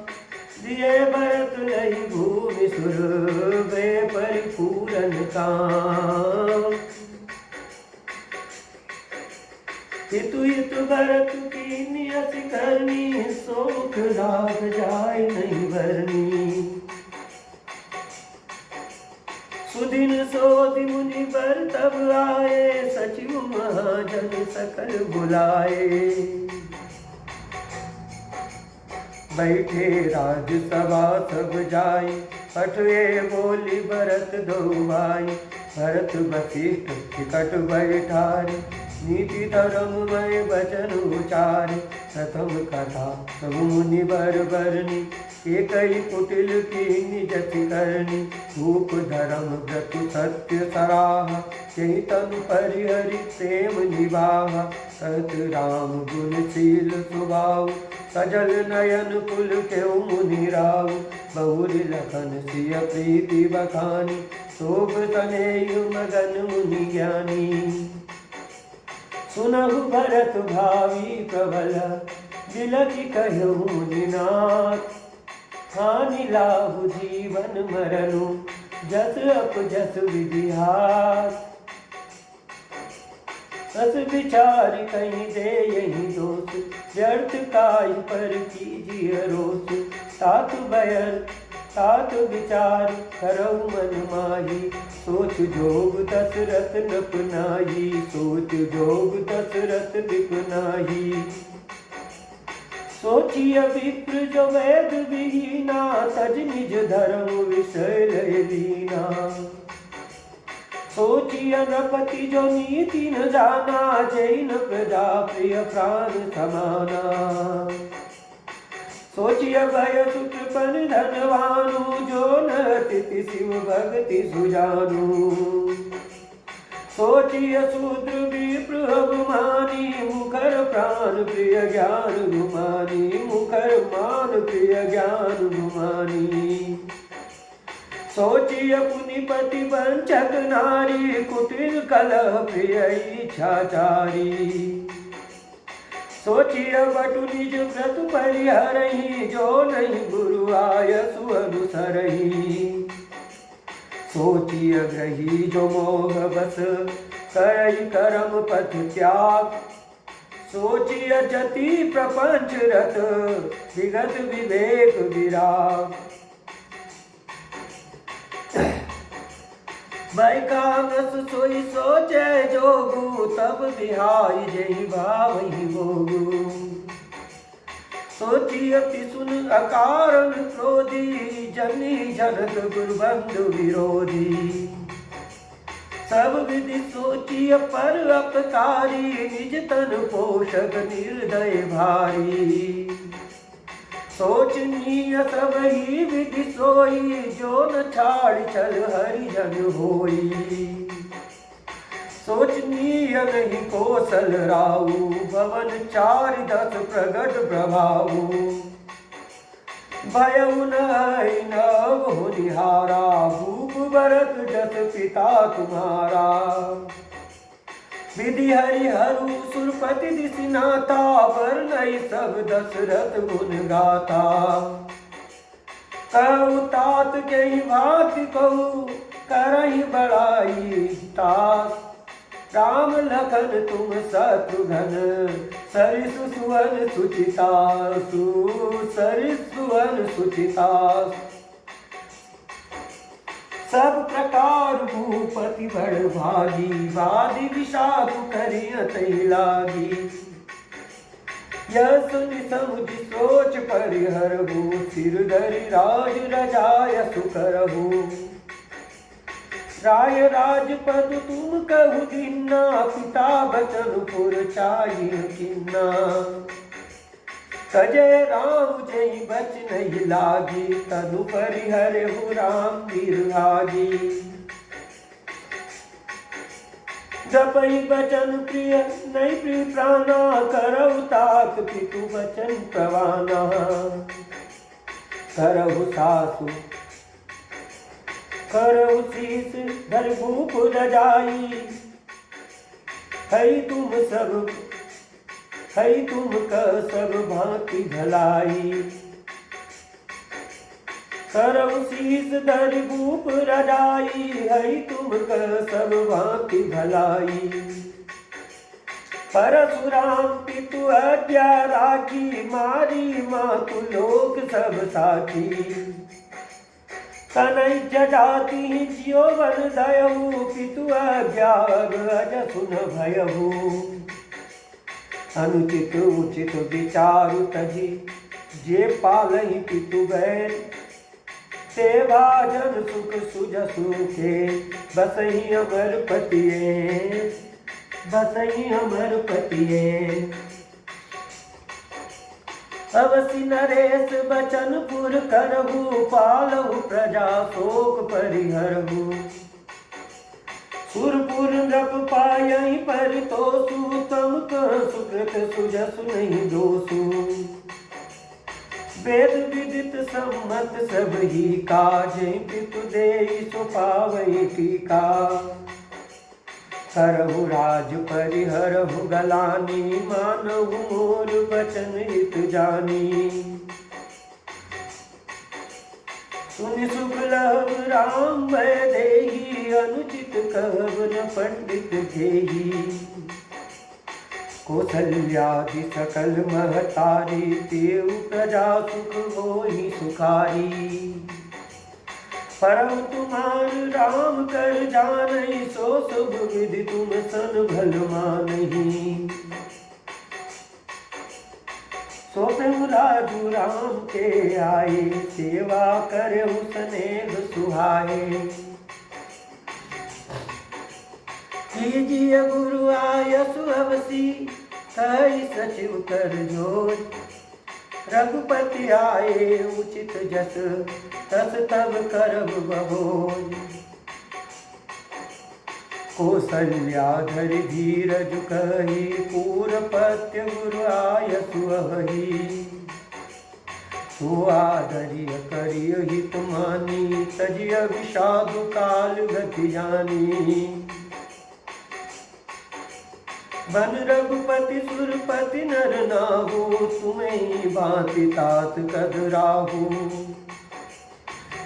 दिए भरत लही भूमि सुर वे परिपूरन काम। हितु हितु भरत की नियत करनी सोख राग जाय नहीं भरनी। सुदिन सोधि मुनि बर तब आए सचिव महाजन सकल बुलाए। बैठे राजसभा सब जाई, पठवे बोली भरत दो भाई। भरत वशिष्ठ टिकट बैठारे, नीति धर्म में वचन उचारे। प्रथम कथा सब मुनि बर बरनी, एकई कुटिल की निज करनी। रूप धर्म व्रत सत्य सराहा, यही तनु परिहरि प्रेम निवाहा। सत राम गुणशील स्वभाव, सजल नयन कुल केउ मुनि राव। बहुरी लखन सिय प्रीति बखानी, शोभ तनयु मगन मुनि ज्ञानी। सुनहु भरत भावी प्रबल, बिलखि कहु मुनिनाथ। हानि लाहु जीवन मरनु, जस अपजस विधिहास। अस विचार कहीं दे यही दोष, व्यर्थ काय पर कीजिए रोष। तात बयर तात विचार करऊ मन माही, सोच जोग दशरथ नपनाही। सोच जोग दशरथ विपनाही। सोचिय विप्र जो वेद विहीना, तज निज धर्म विषय लय लीना। सोचिय नृपति जो नीति न जाना, जैन प्रजा प्रिय प्राण समाना। सोचिय भय सुकृपन धनवानु, जो न अतिथि शिव भक्ति सुजानु। सोचिय शूद्र विप्र अभिमानी, मुखर प्राण प्रिय ज्ञान गुमानी। मुखर मान प्रिय ज्ञान गुमानी। सोचिय पुनिपति वंचक नारी, कुटिल कलह प्रिय इच्छाचारी। सोचिय बटु निज व्रत परिहरहि, जो नहीं गुरु आयसु अनुसरहि। सोचिय ग्रही जो मोह बस, करई करम पथ त्याग। सोचिय जति प्रपंच रत, विगत विवेक विराग। बैकानस सोई सोचे जोगु, तब बिहाई जही भावहि भोगु। सोचिय पिसुन अकारण क्रोधी, जनी जनक गुरुबंधु विरोधी। सब विधि सोचिय पर अपकारी, निज तन पोषक निर्दय भारी। सोचनीय सब ही विधि सोई, जो न छाड़ चल हरिजन होई। सोचनीय नहीं कौशल राऊ, भवन 4 प्रगट प्रभाऊ। भयउ नहीं नभ होनिहारा, भूप भरत जस पिता तुम्हारा। विधि हरिहरु सुरपति दिसिनाथा, बरनई सब दशरथ गुण गाथा। कहु तात के भांति कहु, करहि बड़ाई तास। राम लखन तुम शत्रुघ्न, सरिस सुवन सुचितासु। सरिस सुवन सुचितासु। सब प्रकार भूपति बड़ भागी, वादी विषादु करिय तै लागी। यह सुनि समुझ सोच परिहरहु, सिर धरि राज रजाय सुकरहु। राय राजपद तुम कहु दीना, पिता बचन पुर चाहि किन्ना। तजय राम जय बच नहीं लागी, तनु परिहरहु राम बिरहागी। जपहि बचन प्रिय नहीं प्रिय प्राणा, करहु तात पितु बचन प्रवाना। करहु सासु करहु शीस धर भूप रजाई। है तुम का सब भांति भलाई। करहु शीस धर भूप रजाई, है तुम का सब भांति भलाई। परशुराम पितु आज्ञा राखी, मारी मातु लोक सब साखी। तनय जजाति जियोवन दयहु, पितु आज्ञा अज सुन भयहु। अनुचित उचित विचारु तजी, जे पालहि पितु बैर ते भाजन सुख सुजसु के बसहि अमर पतिये बसहि अमर पतिये। अवसि नरेश बचन पुर करहु पालहु प्रजा शोक परिहरहु सुरपुर नृप पायहि परितोषु तम सुकृत सुजसु नहीं दोषु वेद विदित सम्मत सब ही काज पितु देहि सो पावहि टीका करहु राज परिहरहु गलानी मानहु मोर बचन हित जानी। सुनि सुख लहब राम भय देहि अनुचित कहब न पंडित घेहि कौसल्यादि सकल महतारी तेउ प्रजा सुख होहि सुखारी। परम तुम्हार राम कर जानहि सो शुभ विधि तुम सन भल मानहि सो राजू राम के आए सेवा करे स्नेह सुहाए। कीजिए गुरु आयसु अवसी कहि सचिव कर जोर रघुपति आए उचित जस तस तब करब बहोर। कौसल्या धरि धीरज कहि पूरपत्य गुरु आयसु अवहि सो आदरिय करिय हित मानी तजिय विषादु काल गति जानी। बन रघुपति सुरपति नर नाहु तुम्हें भांति तात कदराहु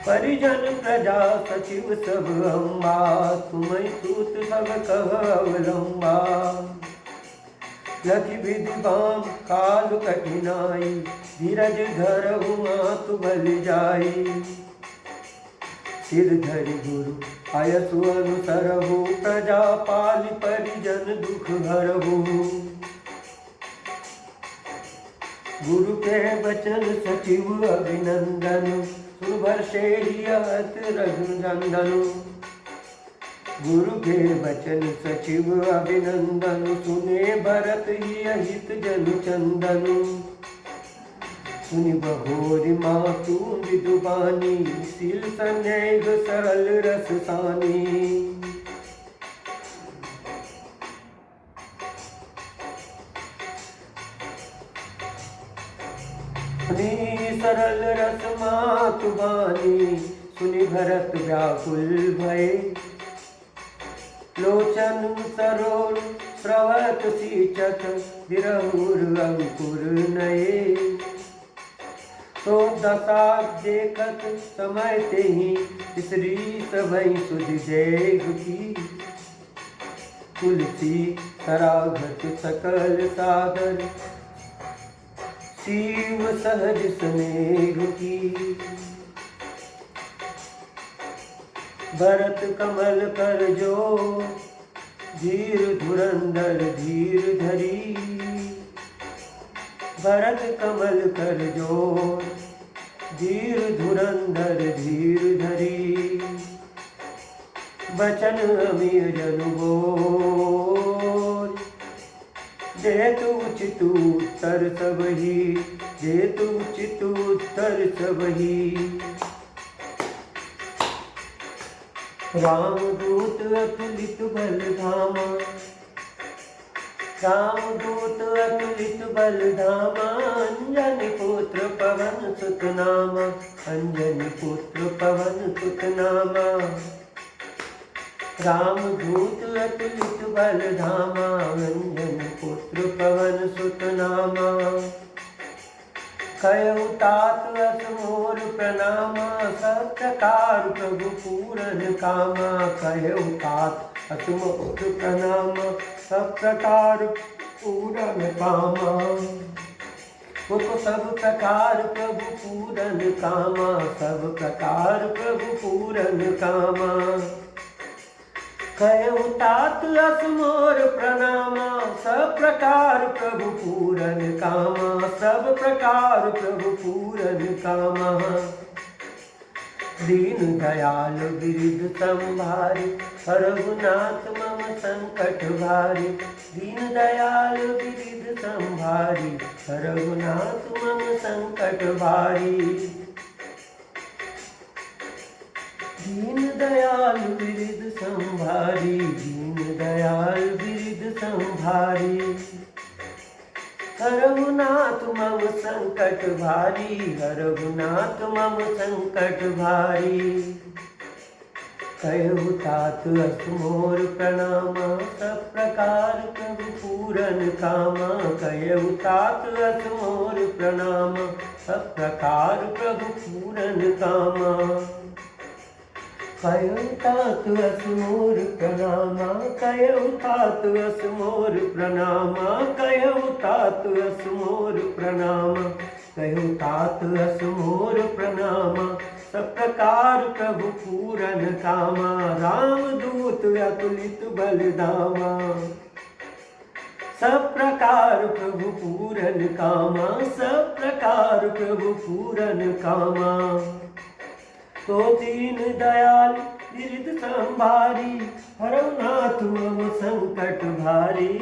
परिजन प्रजा सचिव सब अम्बा तुम्हें सूत सब कह अवलंबा। लखि विधि बाम काल कठिनाई धीरज धरहु मातु बल जाई। सिर धरि गुरु आयसु अनुसरहु प्रजा पालि परिजन दुख हरहु। गुरु के बचन सचिव अभिनंदन सुन भर्षेहि अहत रघुनंदन। गुरु के बचन सचिव अभिनंदन सुने भरत ही अहित जनु चंदन। सुनि बहोरि मातु विदुबानी शील स्नेह सरल रस सानी। सुनि सरल रस मातु बानी सुनि भरत व्याकुल भये लोचन सरोर स्रवत सींचत विरहुर अंकुर नये। तो दशा देखत समय ते ही श्री सबई सुधि देख की तुलसी सराघत सकल सागर शिव सहज स्नेह की। भरत कमल कर जो धीर धुरंधर धीर धरी। भरत कमल कर जो धीर धुरंधर धीर धरी। बचन अमीर जनु बोल जेतु उचित उत्तर सबहि जेतु उचित उत्तर सबहि। रामदूत अतुलित बल धामा रामदूत अतुलित बल धामा। अंजनी पुत्र पवन सुत नामा अंजनी पुत्र पवन सुत नामा। रामदूत अतुलित बल धामा अंजनी पुत्र पवन सुत नामा। कयउ तात अस मोर प्रणामा सब प्रकार प्रभु पूरन कामा। कयउ तात अस मोर प्रणामा सब प्रकार पूरन कामा। वो तो सब प्रकार प्रभु पूरन कामा सब प्रकार प्रभु पूरन कामा। कहु तात असमोर प्रणामा, सब प्रकार प्रभु पूरन कामा, सब प्रकार प्रभु पूरन कामा। दीन दयाल बिरध संभारी, रघुनाथ मम संकट भारी। दीन दयाल बिरध संभारी, रघुनाथ मम संकट भारी। दीन दयाल बिरध संभारी, दीन दयाल बिरध संभारी। रघुनाथ मम संकट भारी, रघुनाथ मम संकट भारी। कहु तात असमोर प्रणामा, सब प्रकार प्रभु पूरन कामा। कहु तात असमोर प्रणामा, सब प्रकार प्रभु पूरन कामा। कहु तात असमोर प्रणामा, कहु तात असमोर प्रणामा, कहु तात असमोर प्रणामा, कहु तात असमोर प्रणामा। सब प्रकार प्रभु पूरन कामा, राम दूत अतुलित बलधामा। सब प्रकार प्रभु पूरन कामा, सब प्रकार प्रभु पूरन कामा। तो दीन दयाल बिरध संभारी, रघुनाथ मम संकट भारी।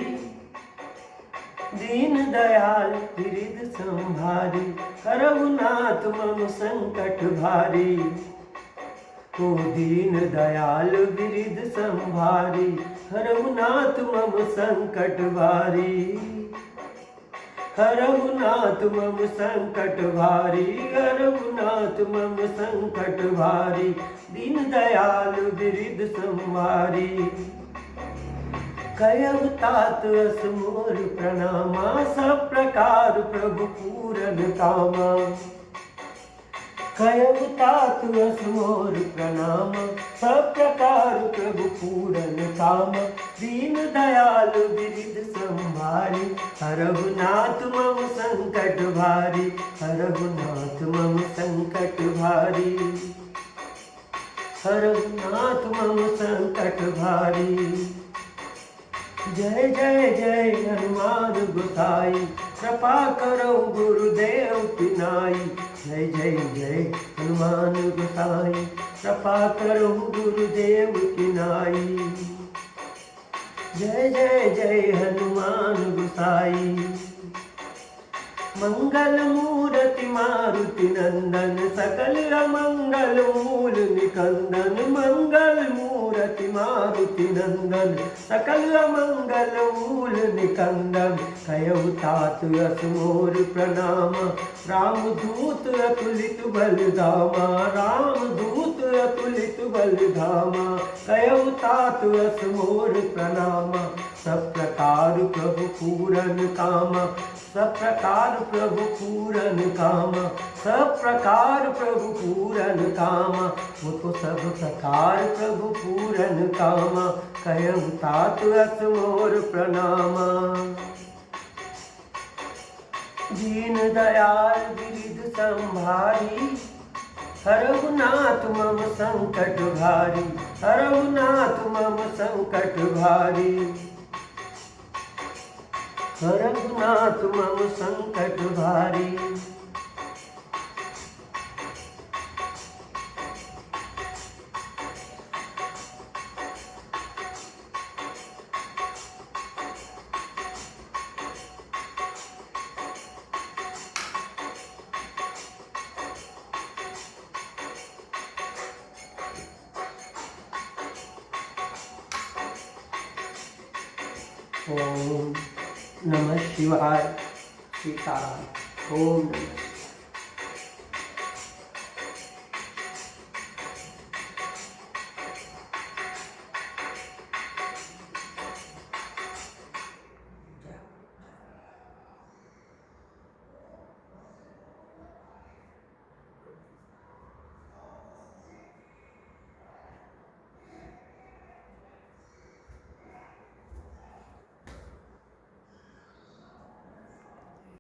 दीन दयाल बिरध संभारी, रघुनाथ मम संकट भारी। तो दीन दयाल बिरध संभारी, रघुनाथ मम संकट भारी। रघुनाथ मम संकट भारी, रघुनाथ मम संकट भारी। दीन दयाल बिरध संभारी। कहु तात असमोर प्रणामा, सब प्रकार प्रभु पूरन कामा। कहु तात असमोर प्रणामा, सब प्रकार प्रभु पूरन कामा। दीन दयाल बिरध संभारी, रघुनाथ मम संकट भारी, रघुनाथ मम संकट भारी। रघुनाथ मम संकट भारी। जय जय जय हनुमान गोसाई, कृपा करो गुरुदेव की नाई। जय जय जय हनुमान गोसाई, कृपा करो गुरुदेव की नाई। जय जय जय हनुमान गोसाई। मंगल मूर्ति मारुति नंदन, सकल अमंगल मूल निकंदन। मंगल मूर्ति मारुति नंदन, सकल अमंगल मूल निकंदन। कहु तात असमोर प्रणामा, राम दूत अतुलित बलधामा, राम दूत अतुलित बलधामा। कहु तात असमोर प्रणामा, सब प्रकार प्रभु पूरन कामा। सब प्रकार प्रभु पूरन कामा, सब प्रकार प्रभु पूरन कामा। वो तो सब प्रकार प्रभु पूरन कामा। कहु तात असमोर प्रणामा। दीन दयाल बिरध संभारी, रघुनाथ मम संकट भारी, रघुनाथ मम संकट भारी। रघुनाथ मम संकट भारी। ओम नमः शिवाय। सीताराम। ओम नमः।